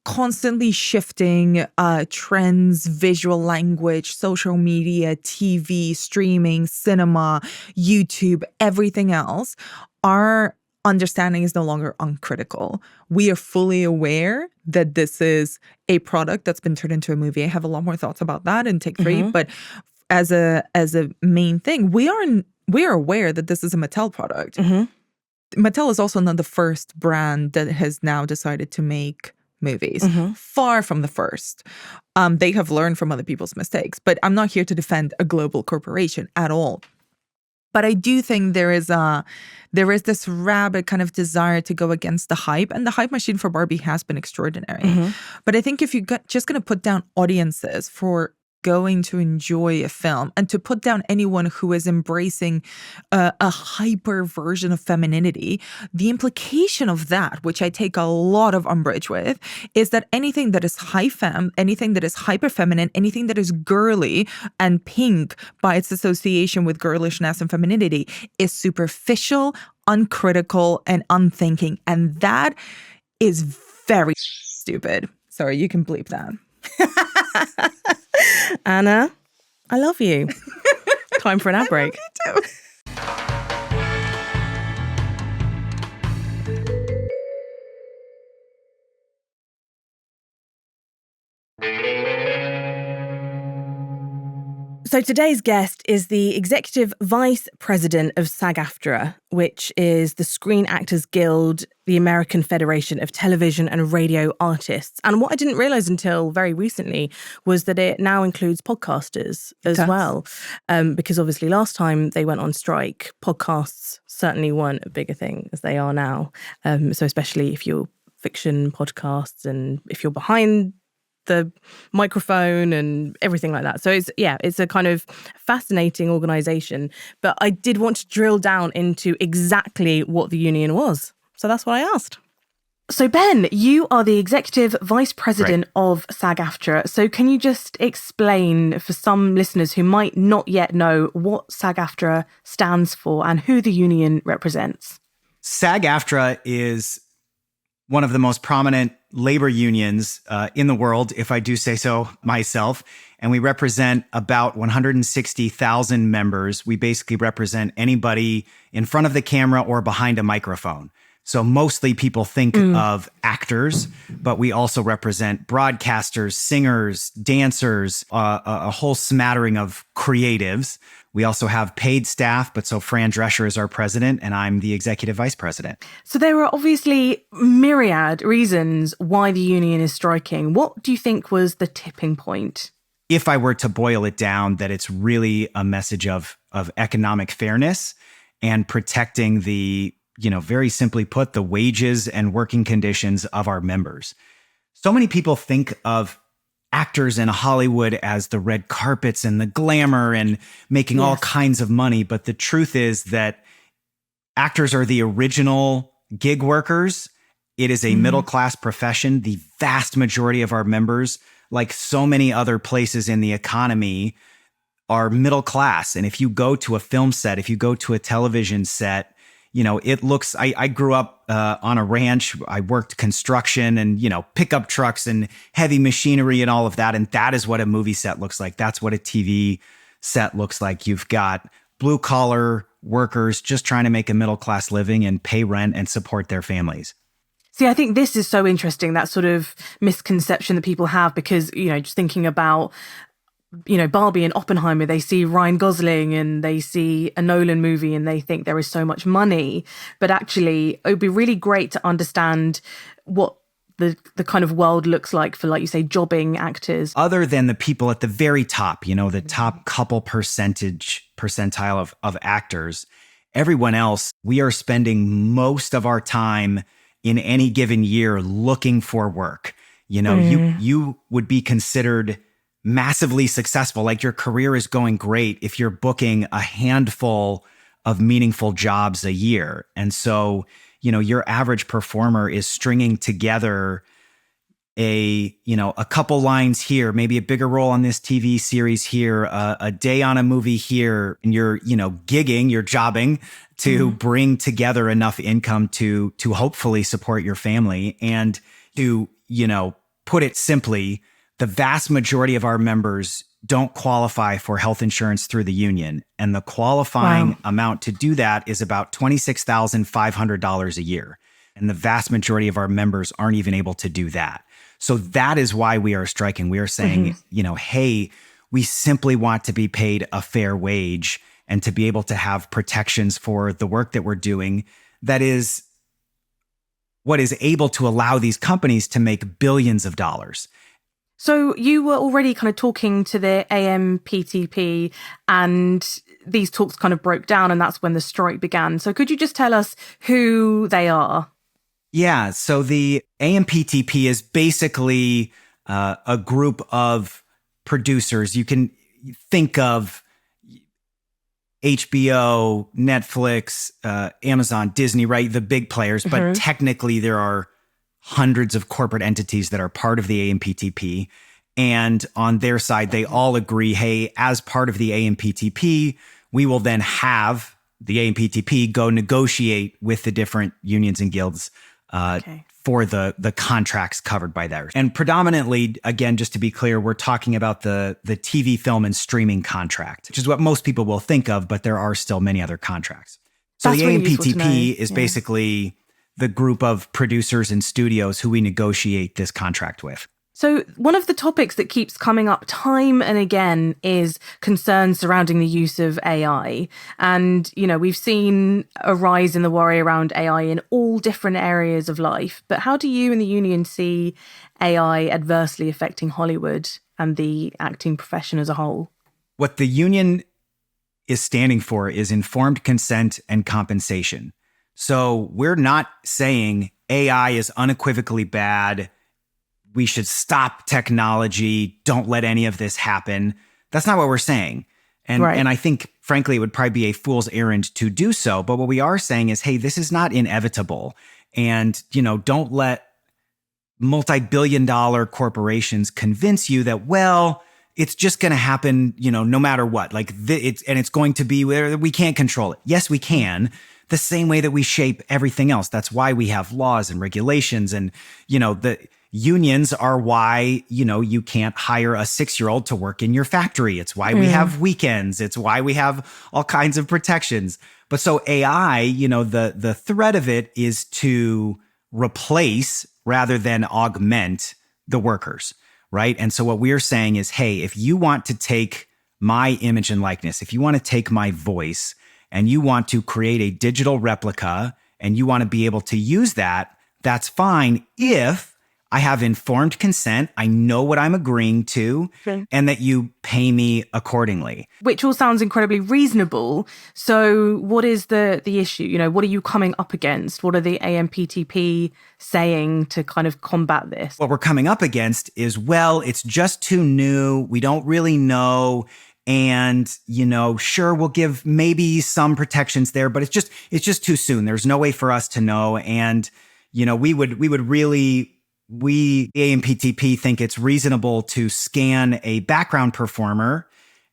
constantly shifting trends, visual language, social media, TV, streaming, cinema, YouTube, everything else, our understanding is no longer uncritical. We are fully aware that this is a product that's been turned into a movie. I have a lot more thoughts about that in Take 3, but as a main thing, we are aware that this is a Mattel product. Mattel is also not the first brand that has now decided to make movies. Far from the first. They have learned from other people's mistakes, but I'm not here to defend a global corporation at all. But I do think there is this rabid kind of desire to go against the hype, and the hype machine for Barbie has been extraordinary. But I think if you're just going to put down audiences for going to enjoy a film and to put down anyone who is embracing a hyper version of femininity, the implication of that, which I take a lot of umbrage with, is that anything that is high femme, anything that is hyper feminine, anything that is girly and pink by its association with girlishness and femininity is superficial, uncritical, and unthinking. And that is very stupid. Sorry, you can bleep that. Anna, I love you. Time for an ad break. I love you too. So today's guest is the Executive Vice President of SAG-AFTRA, which is the Screen Actors Guild, the American Federation of Television and Radio Artists. And what I didn't realise until very recently was that it now includes podcasters as well. Because obviously last time they went on strike, podcasts certainly weren't a bigger thing as they are now. So especially if you're fiction podcasts and if you're behind the microphone and everything like that. So it's a kind of fascinating organization. But I did want to drill down into exactly what the union was. So that's what I asked. So Ben, you are the executive vice president of SAG-AFTRA. So can you just explain for some listeners who might not yet know what SAG-AFTRA stands for and who the union represents? SAG-AFTRA is one of the most prominent labor unions in the world, if I do say so myself. And we represent about 160,000 members. We basically represent anybody in front of the camera or behind a microphone. So mostly people think of actors, but we also represent broadcasters, singers, dancers, a whole smattering of creatives. We also have paid staff, but so Fran Drescher is our president and I'm the executive vice president. So there are obviously myriad reasons why the union is striking. What do you think was the tipping point? If I were to boil it down, that it's really a message of economic fairness and protecting the, very simply put, the wages and working conditions of our members. So many people think of actors in Hollywood as the red carpets and the glamour and making all kinds of money. But the truth is that actors are the original gig workers. It is a middle-class profession. The vast majority of our members, like so many other places in the economy, are middle class. And if you go to a film set, if you go to a television set, it looks, I grew up on a ranch. I worked construction and, pickup trucks and heavy machinery and all of that. And that is what a movie set looks like. That's what a TV set looks like. You've got blue collar workers just trying to make a middle class living and pay rent and support their families. See, I think this is so interesting, that sort of misconception that people have, because, just thinking about, Barbie and Oppenheimer, they see Ryan Gosling and they see a Nolan movie and they think there is so much money. But actually, it would be really great to understand what the kind of world looks like for, like you say, jobbing actors. Other than the people at the very top, the top couple percentile of actors, everyone else, we are spending most of our time in any given year looking for work. You would be considered massively successful, like your career is going great if you're booking a handful of meaningful jobs a year. And so, your average performer is stringing together a couple lines here, maybe a bigger role on this TV series here, a day on a movie here, and you're, gigging, you're jobbing to bring together enough income to hopefully support your family. And to, put it simply, the vast majority of our members don't qualify for health insurance through the union. And the qualifying amount to do that is about $26,500 a year. And the vast majority of our members aren't even able to do that. So that is why we are striking. We are saying, hey, we simply want to be paid a fair wage and to be able to have protections for the work that we're doing. That is what is able to allow these companies to make billions of dollars. So you were already kind of talking to the AMPTP and these talks kind of broke down and that's when the strike began. So could you just tell us who they are? Yeah, so the AMPTP is basically a group of producers. You can think of HBO, Netflix, Amazon, Disney, right? The big players, but technically there are hundreds of corporate entities that are part of the AMPTP. And on their side, they all agree, hey, as part of the AMPTP, we will then have the AMPTP go negotiate with the different unions and guilds for the contracts covered by theirs. And predominantly, again, just to be clear, we're talking about the TV, film, and streaming contract, which is what most people will think of, but there are still many other contracts. So the AMPTP is basically the group of producers and studios who we negotiate this contract with. So one of the topics that keeps coming up time and again is concerns surrounding the use of AI. And, we've seen a rise in the worry around AI in all different areas of life. But how do you and the union see AI adversely affecting Hollywood and the acting profession as a whole? What the union is standing for is informed consent and compensation. So we're not saying AI is unequivocally bad. we should stop technology. Don't let any of this happen. That's not what we're saying. And, Right. and I think, frankly, it would probably be a fool's errand to do so. But what we are saying is, hey, this is not inevitable. And, don't let multi-billion-dollar corporations convince you that, well, it's just going to happen, no matter what. Like it's going to be where we can't control it. Yes, we can. The same way that we shape everything else. That's why we have laws and regulations, and the unions are why you can't hire a 6-year-old to work in your factory. It's why we have weekends. It's why we have all kinds of protections. But so AI, the threat of it is to replace rather than augment the workers. Right. And so what we're saying is, hey, if you want to take my image and likeness, if you want to take my voice and you want to create a digital replica and you want to be able to use that, that's fine if I have informed consent, I know what I'm agreeing to, and that you pay me accordingly. Which all sounds incredibly reasonable. So what is the issue? What are you coming up against? What are the AMPTP saying to kind of combat this? What we're coming up against is, well, it's just too new. We don't really know. And, sure, we'll give maybe some protections there, but it's just too soon. There's no way for us to know. And, we, the AMPTP, think it's reasonable to scan a background performer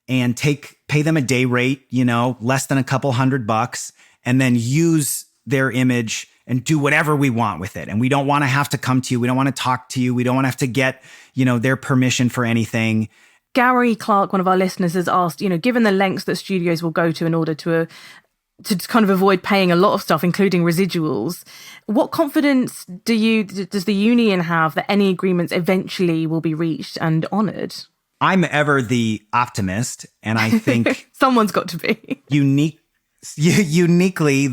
and pay them a day rate, less than a couple $100, and then use their image and do whatever we want with it. And we don't want to have to come to you. We don't want to talk to you. We don't want to have to get, their permission for anything. Gary Clark, one of our listeners, has asked, given the lengths that studios will go to in order to kind of avoid paying a lot of stuff, including residuals, what confidence does the union have that any agreements eventually will be reached and honoured? I'm ever the optimist, and I think someone's got to be. Uniquely,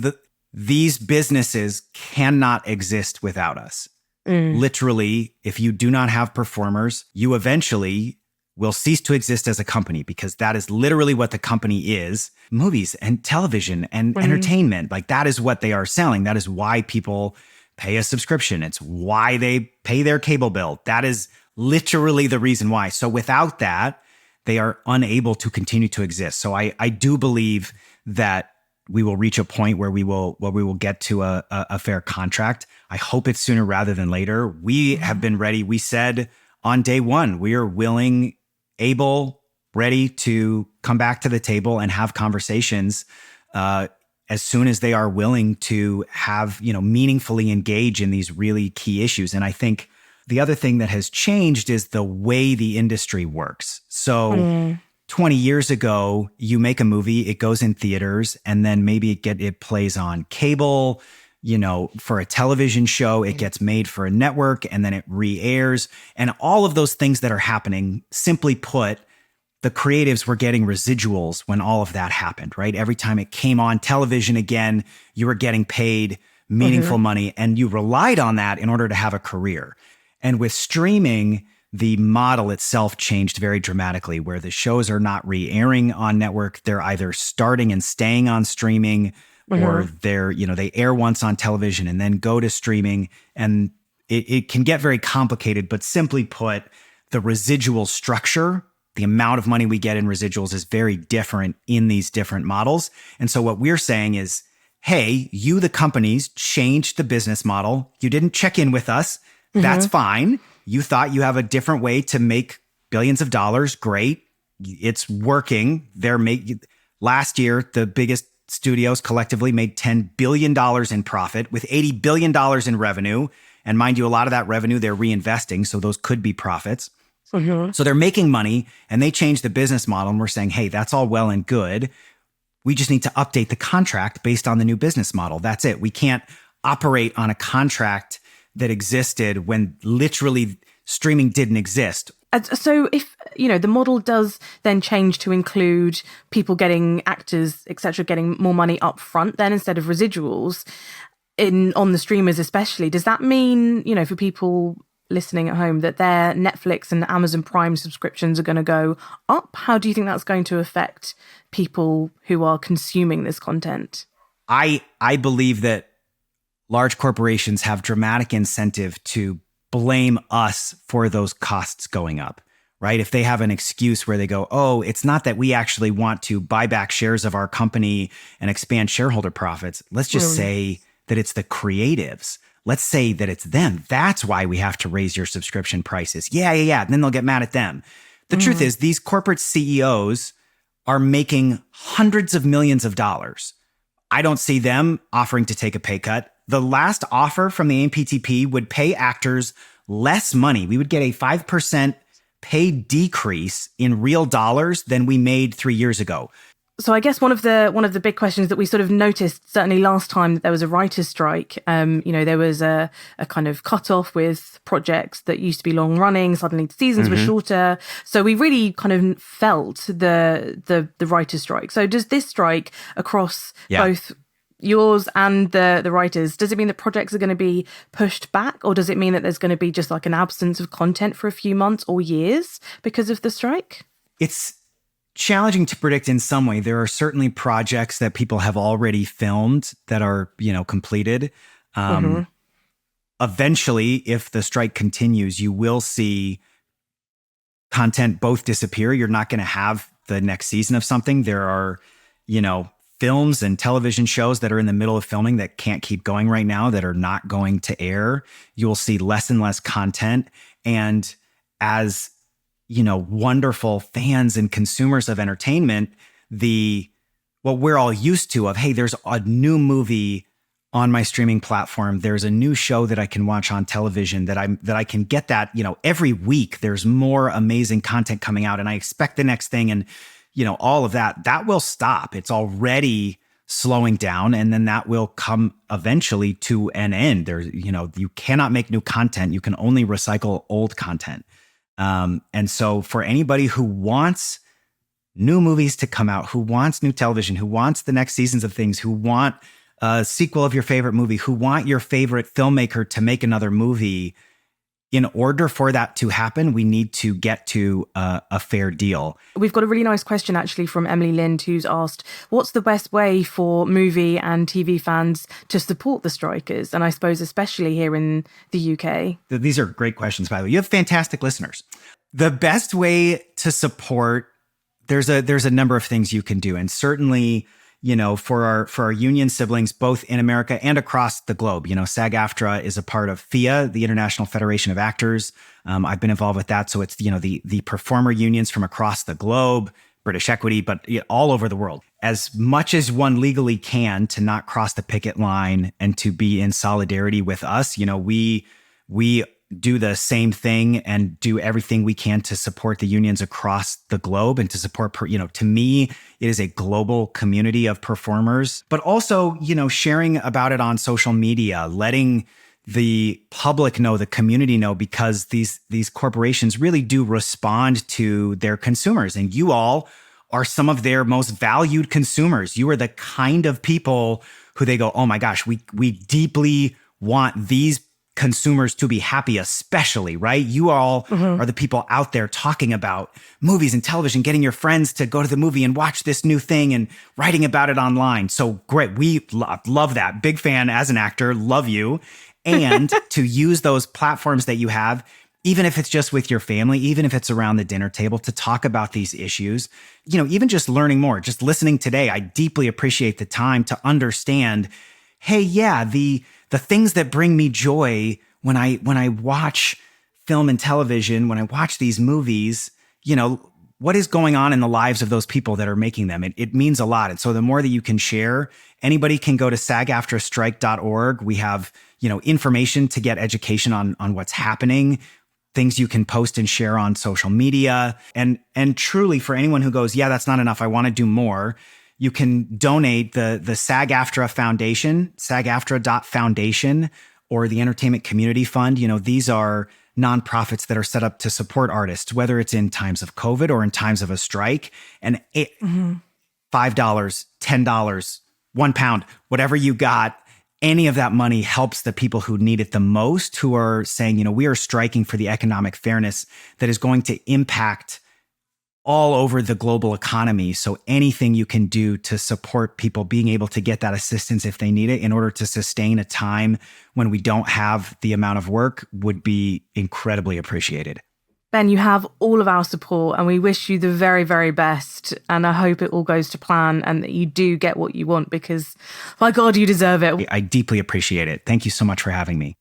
these businesses cannot exist without us. Literally, if you do not have performers, you eventually will cease to exist as a company, because that is literally what the company is. Movies and television and entertainment, like that is what they are selling. That is why people pay a subscription. It's why they pay their cable bill. That is literally the reason why. So without that, they are unable to continue to exist. So I do believe that we will reach a point where we will get to a fair contract. I hope it's sooner rather than later. We have been ready. We said on day one, we are willing, able, ready to come back to the table and have conversations as soon as they are willing to have, meaningfully engage in these really key issues. And I think the other thing that has changed is the way the industry works. So 20 years ago, you make a movie, it goes in theaters, and then maybe it plays on cable. For a television show, it gets made for a network and then it re-airs. And all of those things that are happening, simply put, the creatives were getting residuals when all of that happened, right? Every time it came on television again, you were getting paid meaningful money, and you relied on that in order to have a career. And with streaming, the model itself changed very dramatically, where the shows are not re-airing on network. They're either starting and staying on streaming, or they air once on television and then go to streaming. And it can get very complicated, but simply put, the residual structure, the amount of money we get in residuals, is very different in these different models. And so what we're saying is, hey, you, the companies, changed the business model. You didn't check in with us. That's fine. You thought you have a different way to make billions of dollars. Great. It's working. Last year, the biggest studios collectively made $10 billion in profit with $80 billion in revenue. And mind you, a lot of that revenue they're reinvesting, so those could be profits. So they're making money, and they changed the business model. And we're saying, hey, that's all well and good. We just need to update the contract based on the new business model. That's it. We can't operate on a contract that existed when literally streaming didn't exist. So if, the model does then change to include people actors, etc., getting more money up front then instead of residuals on the streamers especially, does that mean, for people listening at home, that their Netflix and Amazon Prime subscriptions are going to go up? How do you think that's going to affect people who are consuming this content? I believe that large corporations have dramatic incentive to blame us for those costs going up, right? If they have an excuse where they go, oh, it's not that we actually want to buy back shares of our company and expand shareholder profits. Let's just say that it's the creatives. Let's say that it's them. That's why we have to raise your subscription prices. Yeah. And then they'll get mad at them. The truth is, these corporate CEOs are making hundreds of millions of dollars. I don't see them offering to take a pay cut. The last offer from the AMPTP would pay actors less money. We would get a 5% pay decrease in real dollars than we made 3 years ago. So I guess one of the big questions that we sort of noticed, certainly last time that there was a writer's strike, there was a kind of cutoff with projects that used to be long running. Suddenly the seasons were shorter. So we really kind of felt the writer's strike. So does this strike across both yours and the writers, does it mean that projects are going to be pushed back, or does it mean that there's going to be just like an absence of content for a few months or years because of the strike? It's challenging to predict in some way. There are certainly projects that people have already filmed that are, completed. Eventually, if the strike continues, you will see content both disappear. You're not going to have the next season of something. There are, films and television shows that are in the middle of filming that can't keep going right now, that are not going to air. You will see less and less content. And as wonderful fans and consumers of entertainment, what we're all used to of, hey, there's a new movie on my streaming platform. There's a new show that I can watch on television that I can get that, every week there's more amazing content coming out and I expect the next thing. And, all of that will stop. It's already slowing down, and then that will come eventually to an end. You cannot make new content. You can only recycle old content. And so for anybody who wants new movies to come out, who wants new television, who wants the next seasons of things, who want a sequel of your favorite movie, who want your favorite filmmaker to make another movie, in order for that to happen, we need to get to a fair deal. We've got a really nice question actually from Emily Lind, who's asked, what's the best way for movie and TV fans to support the strikers? And I suppose especially here in the UK. These are great questions, by the way. You have fantastic listeners. The best way to support, there's a number of things you can do. And certainly, for our union siblings, both in America and across the globe, SAG-AFTRA is a part of FIA, the International Federation of Actors. I've been involved with that. So it's, the performer unions from across the globe, British Equity, but all over the world. As much as one legally can to not cross the picket line and to be in solidarity with us, we do the same thing and do everything we can to support the unions across the globe and to support, to me, it is a global community of performers, but also, sharing about it on social media, letting the public know, the community know, because these corporations really do respond to their consumers, and you all are some of their most valued consumers. You are the kind of people who they go, oh my gosh, we deeply want these consumers to be happy, especially, right? You all are the people out there talking about movies and television, getting your friends to go to the movie and watch this new thing and writing about it online. So great. We love that. Big fan as an actor, love you. And to use those platforms that you have, even if it's just with your family, even if it's around the dinner table, to talk about these issues, even just learning more, just listening today, I deeply appreciate the time to understand, hey, yeah, the things that bring me joy when I watch film and television, when I watch these movies, what is going on in the lives of those people that are making them? It means a lot. And so the more that you can share, anybody can go to sagaftrastrike.org. We have, information to get education on what's happening, things you can post and share on social media. And truly, for anyone who goes, yeah, that's not enough, I want to do more, you can donate the SAG-AFTRA Foundation, sagaftra.foundation, or the Entertainment Community Fund. These are nonprofits that are set up to support artists, whether it's in times of COVID or in times of a strike. And $5, $10, £1, whatever you got, any of that money helps the people who need it the most, who are saying, we are striking for the economic fairness that is going to impact all over the global economy. So anything you can do to support people being able to get that assistance if they need it in order to sustain a time when we don't have the amount of work would be incredibly appreciated. Ben, you have all of our support and we wish you the very, very best. And I hope it all goes to plan and that you do get what you want because, by God, you deserve it. I deeply appreciate it. Thank you so much for having me.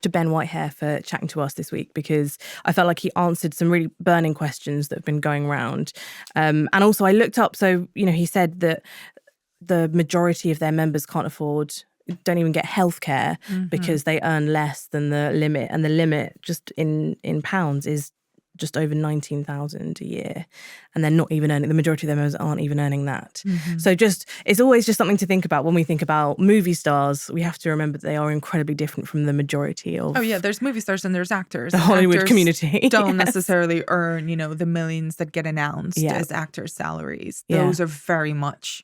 To Ben Whitehair for chatting to us this week because I felt like he answered some really burning questions that have been going around. And also I looked up, so, he said that the majority of their members don't even get healthcare because they earn less than the limit. And the limit just in pounds is just over 19,000 a year. And they're not even earning, the majority of their members aren't even earning that. So it's always just something to think about when we think about movie stars. We have to remember that they are incredibly different from the majority of... Oh yeah, there's movie stars and there's actors. The Hollywood community. Don't necessarily earn, the millions that get announced as actors' salaries. Those are very much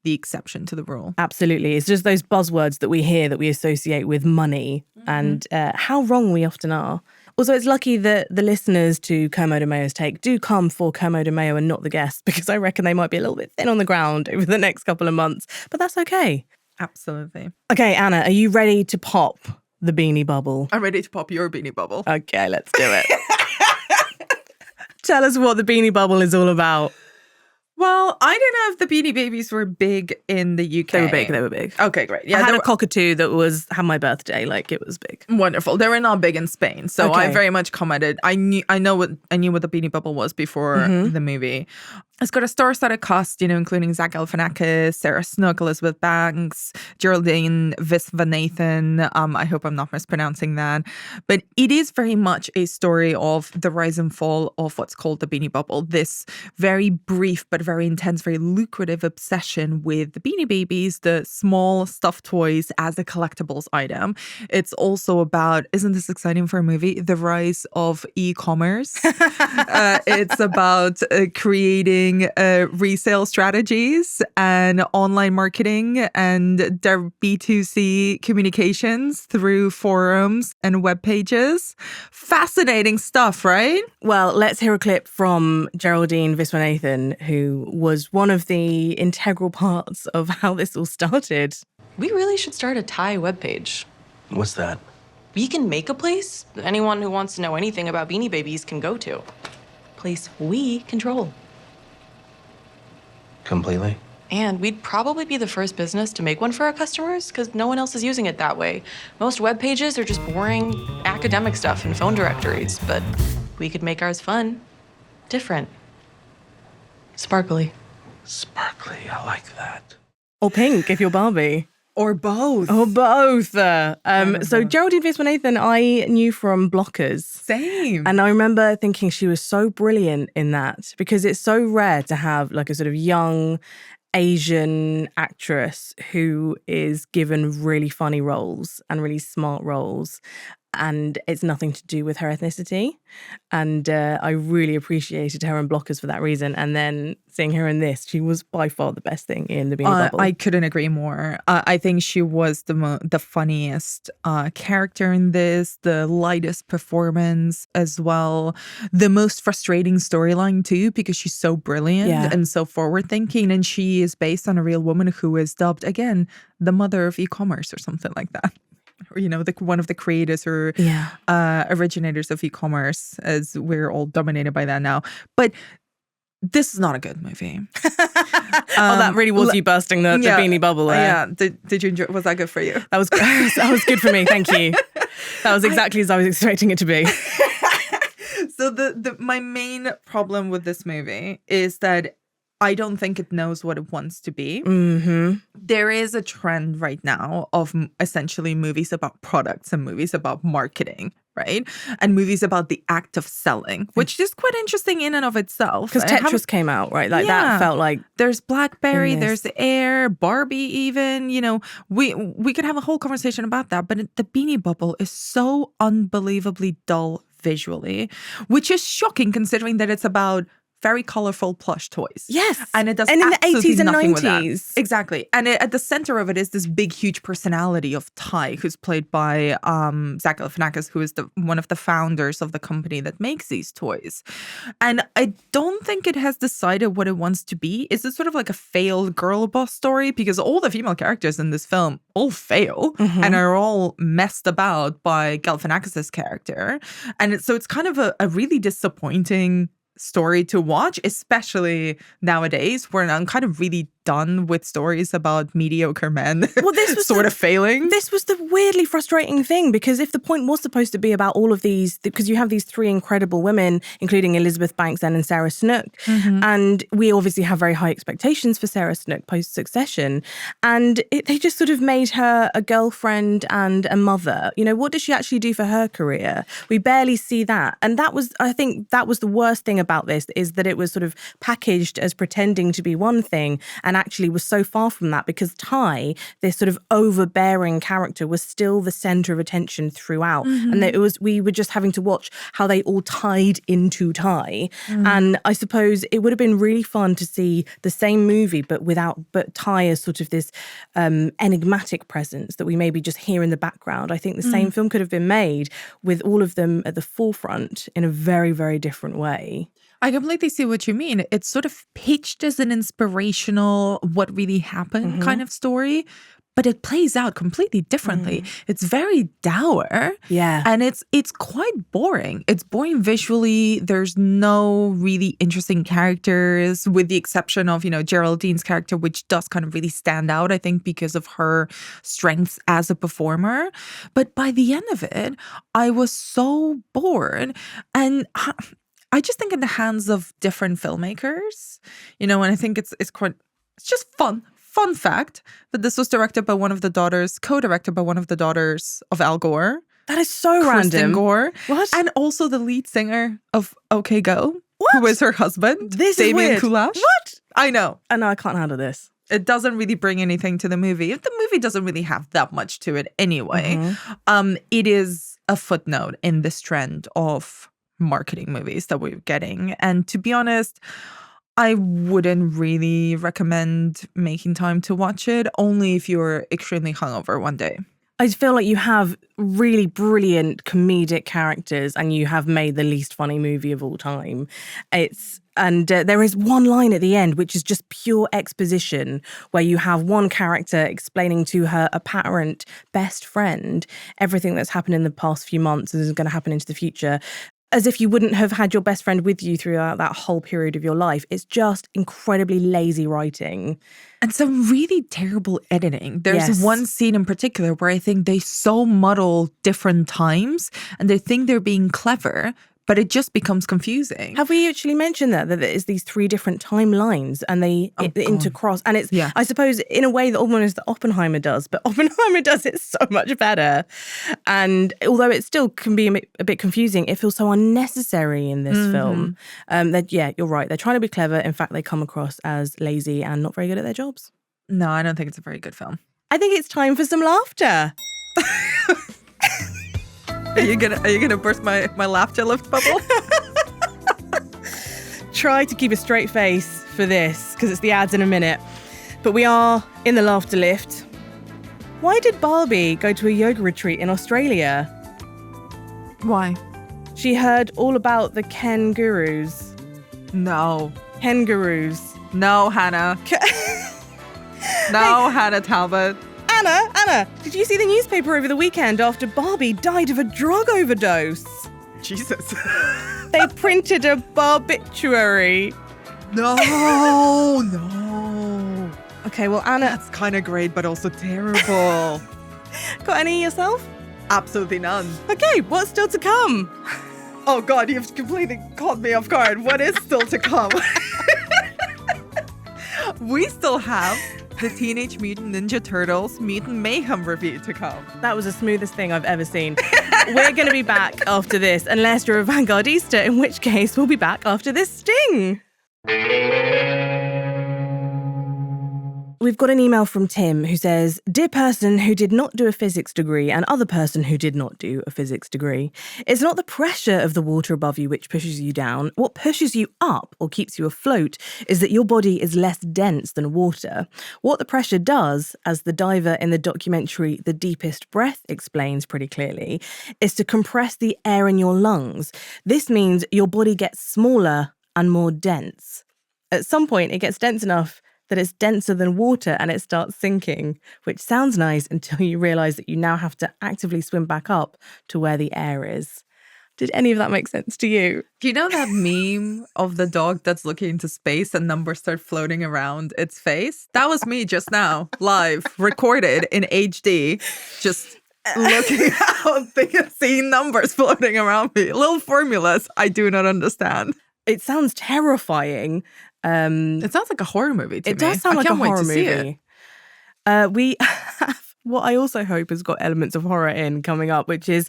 the exception to the rule. Absolutely. It's just those buzzwords that we hear that we associate with money and how wrong we often are. Also, it's lucky that the listeners to Kermode and Mayo's Take do come for Kermode and Mayo and not the guests, because I reckon they might be a little bit thin on the ground over the next couple of months. But that's okay. Absolutely. Okay, Anna, are you ready to pop the Beanie Bubble? I'm ready to pop your Beanie Bubble. Okay, let's do it. Tell us what the Beanie Bubble is all about. Well, I don't know if the Beanie Babies were big in the UK. They were big. Okay, great. Yeah, I had a cockatoo that had my birthday. Like, it was big. Wonderful. They were not big in Spain, so I very much commented. I knew what the Beanie Bubble was before the movie. It's got a star-studded cast, including Zach Galifianakis, Sarah Snook, Elizabeth Banks, Geraldine Viswanathan. I hope I'm not mispronouncing that. But it is very much a story of the rise and fall of what's called the Beanie Bubble. This very brief but very intense, very lucrative obsession with the Beanie Babies, the small stuffed toys as a collectibles item. It's also about, isn't this exciting for a movie? The rise of e-commerce. It's about creating resale strategies and online marketing and their B2C communications through forums and web pages. Fascinating stuff, right? Well, let's hear a clip from Geraldine Viswanathan, who was one of the integral parts of how this all started. We really should start a Thai webpage. What's that? We can make a place anyone who wants to know anything about Beanie Babies can go to. Place we control. Completely? And we'd probably be the first business to make one for our customers because no one else is using it that way. Most web pages are just boring academic stuff and phone directories, but we could make ours fun, different, sparkly. Sparkly, I like that. Or pink if you're Barbie. Or both. Or both. So Geraldine Viswanathan, I knew from Blockers. Same. And I remember thinking she was so brilliant in that because it's so rare to have like a sort of young Asian actress who is given really funny roles and really smart roles. And it's nothing to do with her ethnicity. And I really appreciated her in Blockers for that reason. And then seeing her in this, she was by far the best thing in the Beanie Bubble. I couldn't agree more. I think she was the funniest character in this, the lightest performance as well, the most frustrating storyline too, because she's so brilliant and so forward-thinking. And she is based on a real woman who is dubbed, again, the mother of e-commerce or something like that. Or, one of the creators or originators of e-commerce, as we're all dominated by that now. But this is not a good movie. That really was you bursting the Beanie Bubble there. Yeah. Did you enjoy? Was that good for you? That was good for me. Thank you. That was exactly as I was expecting it to be. So my main problem with this movie is that I don't think it knows what it wants to be. There is a trend right now of essentially movies about products and movies about marketing, right? And movies about the act of selling, which is quite interesting in and of itself. Because Tetris came out, right? Like that felt like... There's Blackberry, there's Air, Barbie even, we could have a whole conversation about that. But the Beanie Bubble is so unbelievably dull visually, which is shocking considering that it's about very colorful plush toys. Yes. And it does And in the absolutely 80s and nothing with that. 90s. Exactly. And at the center of it is this big, huge personality of Ty, who's played by Zach Galifianakis, who is one of the founders of the company that makes these toys. And I don't think it has decided what it wants to be. Is it sort of like a failed girl boss story? Because all the female characters in this film all fail and are all messed about by Galifianakis' character. And so it's kind of a really disappointing story to watch, especially nowadays where I'm kind of really done with stories about mediocre men this was sort of failing. This was the weirdly frustrating thing, because if the point was supposed to be about all of these, because you have these three incredible women, including Elizabeth Banks and Sarah Snook, and we obviously have very high expectations for Sarah Snook post-Succession, and they just sort of made her a girlfriend and a mother. You know, what does she actually do for her career? We barely see that. And I think that was the worst thing about this, is that it was sort of packaged as pretending to be one thing and actually was so far from that, because Ty, this sort of overbearing character, was still the center of attention throughout. And we were just having to watch how they all tied into Ty. And I suppose it would have been really fun to see the same movie, but Ty as sort of this enigmatic presence that we maybe just hear in the background. I think the same film could have been made with all of them at the forefront in a very, very different way. I completely see what you mean. It's sort of pitched as an inspirational, what really happened kind of story, but it plays out completely differently. It's very dour. Yeah. And it's quite boring. It's boring visually. There's no really interesting characters, with the exception of, Geraldine's character, which does kind of really stand out, I think, because of her strengths as a performer. But by the end of it, I was so bored. And I just think in the hands of different filmmakers, and I think it's just fun. Fun fact that this was co-directed by one of the daughters of Al Gore. That is so Kristen random. Gore. What? And also the lead singer of OK Go, who is her husband, This Damien is weird. Kulash. What? I know. I know, I can't handle this. It doesn't really bring anything to the movie. The movie doesn't really have that much to it anyway. It is a footnote in this trend of marketing movies that we're getting. And to be honest, I wouldn't really recommend making time to watch it, only if you're extremely hungover one day. I feel like you have really brilliant comedic characters and you have made the least funny movie of all time. There is one line at the end which is just pure exposition, where you have one character explaining to her apparent best friend everything that's happened in the past few months and is going to happen into the future, as if you wouldn't have had your best friend with you throughout that whole period of your life. It's just incredibly lazy writing. And some really terrible editing. There's Yes. one scene in particular where I think they so muddle different times and they think they're being clever, but it just becomes confusing. Have we actually mentioned that there is these three different timelines and they intercross? And it's, Yeah. I suppose, in a way that almost that Oppenheimer does, but Oppenheimer does it so much better. And although it still can be a bit confusing, it feels so unnecessary in this film. You're right. They're trying to be clever. In fact, they come across as lazy and not very good at their jobs. No, I don't think it's a very good film. I think it's time for some laughter. Are you gonna burst my laughter lift bubble? Try to keep a straight face for this, because it's the ads in a minute. But we are in the laughter lift. Why did Barbie go to a yoga retreat in Australia? Why? She heard all about the Ken gurus. No. Ken gurus. No, Hannah. No, Hannah Talbot. Anna, did you see the newspaper over the weekend after Barbie died of a drug overdose? Jesus. They printed a barbituary. No. No. Okay, well, Anna, That's kind of great, but also terrible. got any yourself? Absolutely none. Okay, what's still to come? Oh God, you've completely caught me off guard. What is still to come? We still have the Teenage Mutant Ninja Turtles Mutant Mayhem review to come. That was the smoothest thing I've ever seen. We're going to be back after this, unless you're a Vanguardista, in which case we'll be back after this sting. We've got an email from Tim who says, "Dear person who did not do a physics degree and other person who did not do a physics degree, it's not the pressure of the water above you which pushes you down. What pushes you up or keeps you afloat is that your body is less dense than water. What the pressure does, as the diver in the documentary The Deepest Breath explains pretty clearly, is to compress the air in your lungs. This means your body gets smaller and more dense. At some point, it gets dense enough that it's denser than water and it starts sinking, which sounds nice until you realise that you now have to actively swim back up to where the air is." Did any of that make sense to you? Do you know that meme of the dog that's looking into space and numbers start floating around its face? That was me just now, live, recorded in HD, just looking out, seeing numbers floating around me. Little formulas I do not understand. It sounds terrifying. It sounds like a horror movie to me. It does sound like a horror see movie. We have what I also hope has got elements of horror in coming up, which is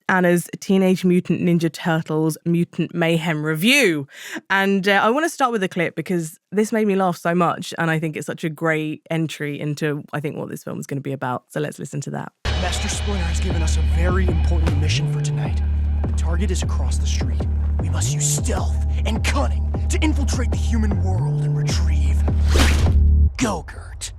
Anna's Teenage Mutant Ninja Turtles Mutant Mayhem review. And I want to start with a clip because this made me laugh so much, and I think it's such a great entry into, I think, what this film is going to be about. So let's listen to that. Master Splinter has given us a very important mission for tonight. The target is across the street. We must use stealth and cunning to infiltrate the human world and retrieve Go-Gurt.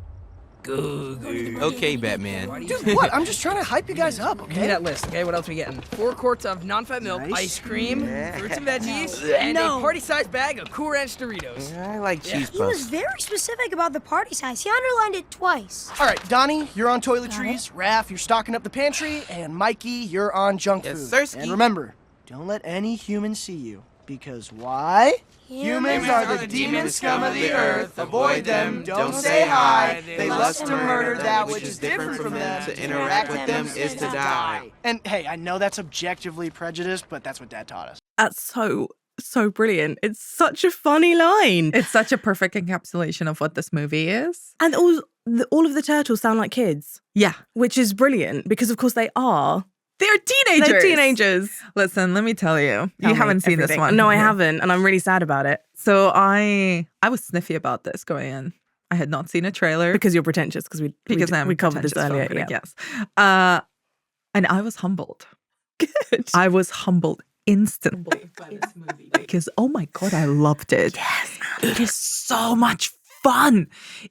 Okay, Batman. Dude, what? I'm just trying to hype you guys up, Give me okay? that list, okay? What else are we getting? 4 quarts of non-fat milk, Nice. ice cream, fruits and veggies, and a party-sized bag of Cool Ranch Doritos. I like cheese He was puffs. very specific about the party size. He underlined it twice. All right, Donnie, you're on toiletries. Raph, you're stocking up the pantry. And Mikey, you're on junk Yes, food. sirski. And remember, don't let any human see you. Because why? Humans are the demon scum of the earth. Avoid them. Don't say hi. They lust to murder that which is different from them. To interact with them is to die. And hey, I know that's objectively prejudiced, but that's what Dad taught us. That's so brilliant. It's such a funny line. It's such a perfect encapsulation of what this movie is. And all of the turtles sound like kids, Yeah. which is brilliant because, of course, they are. They're teenagers. They're teenagers. Listen, let me tell you. Tell You me haven't seen this everything. one. No, I have you? haven't, and I'm really sad about it. So I was sniffy about this going in. I had not seen a trailer. Because you're pretentious, because we covered this earlier. Yeah. Yes. And I was humbled. Good. I was humbled instantly by this movie because, oh my God, I loved it. Yes. It is so much fun.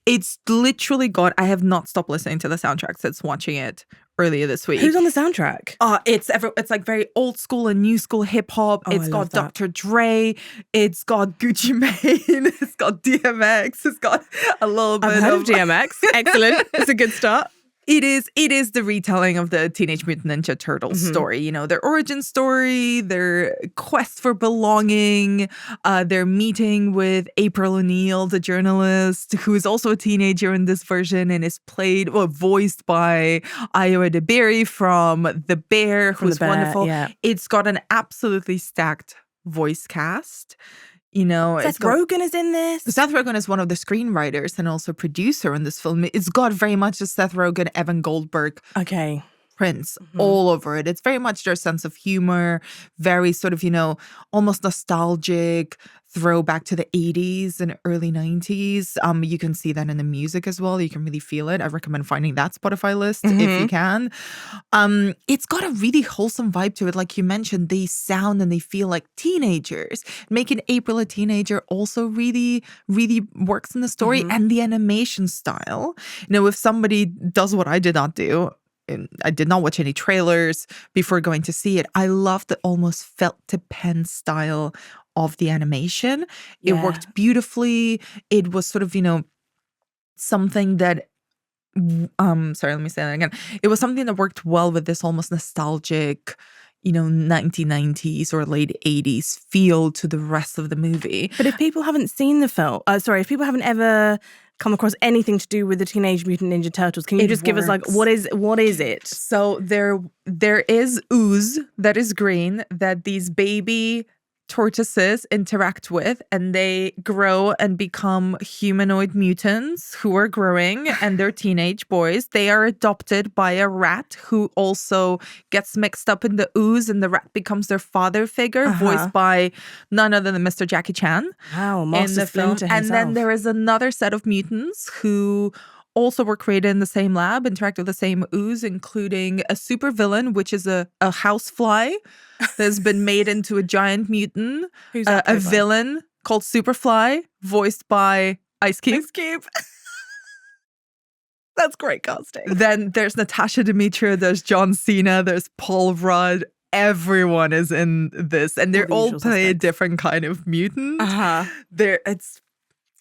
It's literally got, I have not stopped listening to the soundtrack since watching it earlier this week. Who's on the soundtrack? It's like very old school and new school hip hop. Oh, It's I got love that. Dr. Dre. It's got Gucci Mane. It's got DMX. It's got a little bit I've heard of DMX. Excellent. It's a good start. It is the retelling of the Teenage Mutant Ninja Turtles story. You know, their origin story, their quest for belonging, their meeting with April O'Neil, the journalist, who is also a teenager in this version and is voiced by Iowa DeBerry from The Bear, From who's The Bear, wonderful. yeah. It's got an absolutely stacked voice cast. You know, Seth Rogen is in this. Seth Rogen is one of the screenwriters and also producer in this film. It's got very much a Seth Rogen, Evan Goldberg Okay. prints all over it. It's very much their sense of humor, very sort of, you know, almost nostalgic throwback to the 80s and early 90s. You can see that in the music as well. You can really feel it. I recommend finding that Spotify list if you can. It's got a really wholesome vibe to it. Like you mentioned, they sound and they feel like teenagers. Making April a teenager also really, really works in the story. And the animation style. You know, if somebody does what I did not do, and I did not watch any trailers before going to see it, I loved the almost felt to pen style of the animation. It worked beautifully. It was sort of, you know, something that sorry, let me say that again. It was something that worked well with this almost nostalgic, you know, 1990s or late 80s feel to the rest of the movie. But if people haven't seen the film, if people haven't ever come across anything to do with the Teenage Mutant Ninja Turtles, can you just give us like what is it? So there is ooze that is green that these baby tortoises interact with, and they grow and become humanoid mutants who are growing, and they're teenage boys. They are adopted by a rat who also gets mixed up in the ooze, and the rat becomes their father figure, voiced by none other than Mr. Jackie Chan. Wow, in Master the film. Splinter And then himself. there is another set of mutants who also were created in the same lab, interact with the same ooze, including a super villain, which is a housefly that's been made into a giant mutant. Who's that a played by? villain called Superfly, voiced by Ice Cube. Ice Cube. That's great casting. Then there's Natasha Demetriou, there's John Cena, there's Paul Rudd. Everyone is in this, and they're all usual play a suspects. different kind of mutant. Uh-huh.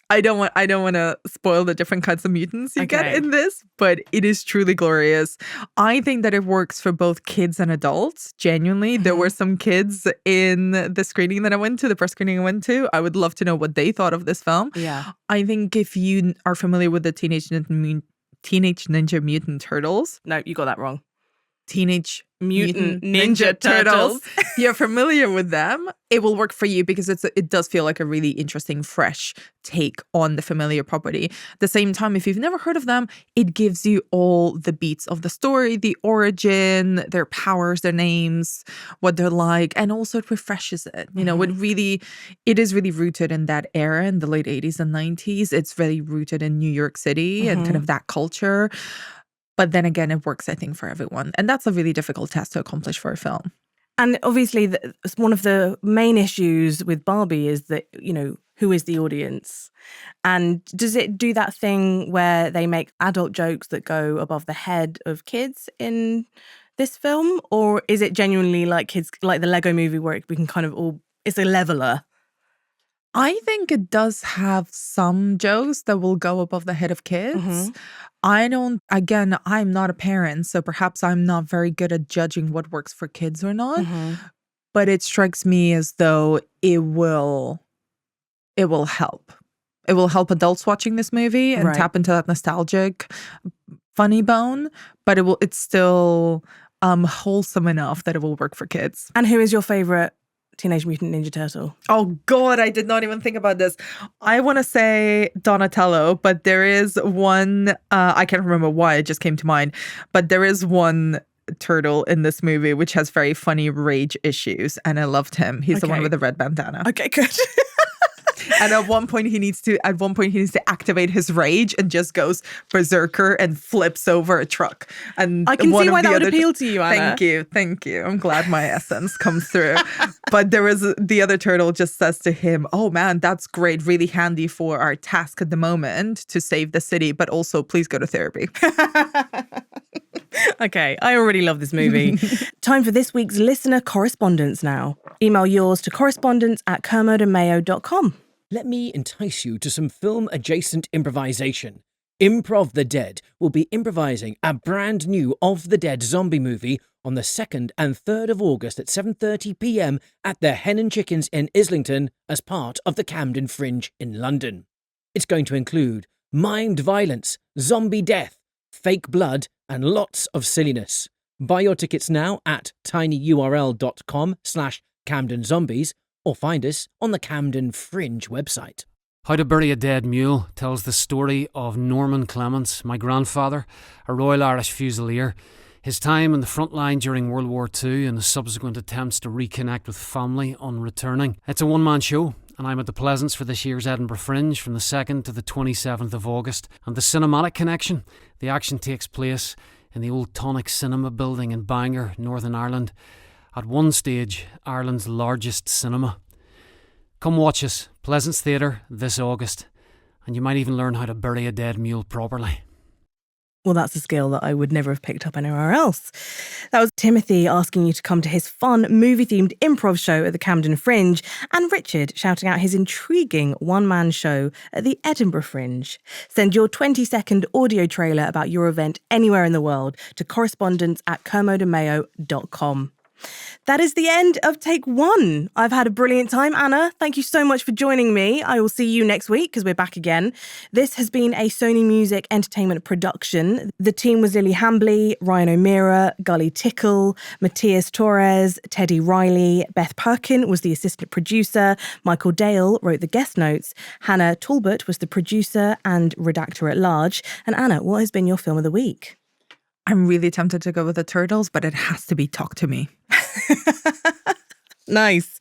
I don't want to spoil the different kinds of mutants you get Okay. in this, but it is truly glorious. I think that it works for both kids and adults. Genuinely, there were some kids in the screening that I went to, the first screening I went to. I would love to know what they thought of this film. Yeah. I think if you are familiar with the Teenage Ninja Mutant Turtles, No, you got that wrong. Teenage Mutant Ninja Turtles. If you're familiar with them, it will work for you because it does feel like a really interesting, fresh take on the familiar property. At the same time, if you've never heard of them, it gives you all the beats of the story, the origin, their powers, their names, what they're like, and also it refreshes it. You know, it is really rooted in that era in the late 80s and 90s. It's very rooted in New York City and kind of that culture. But then again, it works, I think, for everyone. And that's a really difficult task to accomplish for a film. And obviously, one of the main issues with Barbie is that, who is the audience? And does it do that thing where they make adult jokes that go above the head of kids in this film? Or is it genuinely like kids, like the Lego movie where we can kind of it's a leveler? I think it does have some jokes that will go above the head of kids. I'm not a parent, so perhaps I'm not very good at judging what works for kids or not. But it strikes me as though it will help. It will help adults watching this movie and tap into that nostalgic funny bone, but it's still wholesome enough that it will work for kids. And who is your favorite Teenage Mutant Ninja Turtle? Oh God, I did not even think about this. I want to say Donatello, but there is one, I can't remember why, it just came to mind, but there is one turtle in this movie which has very funny rage issues, and I loved him. He's the one with the red bandana. Okay, good. And at one point he needs to activate his rage and just goes berserker and flips over a truck. And I can see why that would appeal to you, Anna. Thank you. I'm glad my essence comes through. But the other turtle just says to him, "Oh man, that's great, really handy for our task at the moment to save the city, but also please go to therapy." Okay, I already love this movie. Time for this week's listener correspondence now. Email yours to correspondence@kermodeandmayo.com. Let me entice you to some film-adjacent improvisation. Improv the Dead will be improvising a brand new Of the Dead zombie movie on the 2nd and 3rd of August at 7:30 p.m. at the Hen and Chickens in Islington as part of the Camden Fringe in London. It's going to include mind violence, zombie death, fake blood, and lots of silliness. Buy your tickets now at tinyurl.com/CamdenZombies or find us on the Camden Fringe website. How to Bury a Dead Mule tells the story of Norman Clements, my grandfather, a Royal Irish Fusilier, his time in the front line during World War II and the subsequent attempts to reconnect with family on returning. It's a one-man show, and I'm at the Pleasance for this year's Edinburgh Fringe from the 2nd to the 27th of August. And the cinematic connection, the action takes place in the Old Tonic Cinema building in Bangor, Northern Ireland. At one stage, Ireland's largest cinema. Come watch us, Pleasance Theatre, this August, and you might even learn how to bury a dead mule properly. Well, that's a skill that I would never have picked up anywhere else. That was Timothy asking you to come to his fun, movie-themed improv show at the Camden Fringe, and Richard shouting out his intriguing one-man show at the Edinburgh Fringe. Send your 20-second audio trailer about your event anywhere in the world to correspondence@kermodeandmayo.com. That is the end of take 1. I've had a brilliant time. Anna, thank you so much for joining me. I will see you next week because we're back again. This has been a Sony Music Entertainment production. The team was Lily Hambley, Ryan O'Meara, Gully Tickle, Matthias Torres, Teddy Riley, Beth Perkin was the assistant producer, Michael Dale wrote the guest notes, Hannah Talbot was the producer and redactor at large. And Anna, what has been your film of the week? I'm really tempted to go with the Turtles, but it has to be Talk to Me. Nice.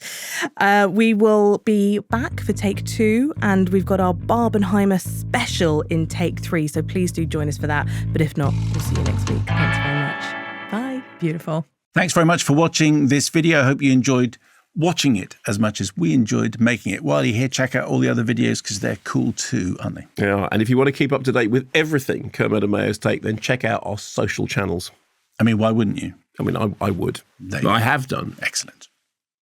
We will be back for take 2, and we've got our Barbenheimer special in take 3. So please do join us for that. But if not, we'll see you next week. Thanks very much. Bye. Beautiful. Thanks very much for watching this video. I hope you enjoyed watching it as much as we enjoyed making it. While you're here, check out all the other videos because they're cool too, aren't they? Yeah, and if you want to keep up to date with everything Kermode and Mayo's Take, then check out our social channels. I mean, why wouldn't you? I mean, I would. I have done. Excellent.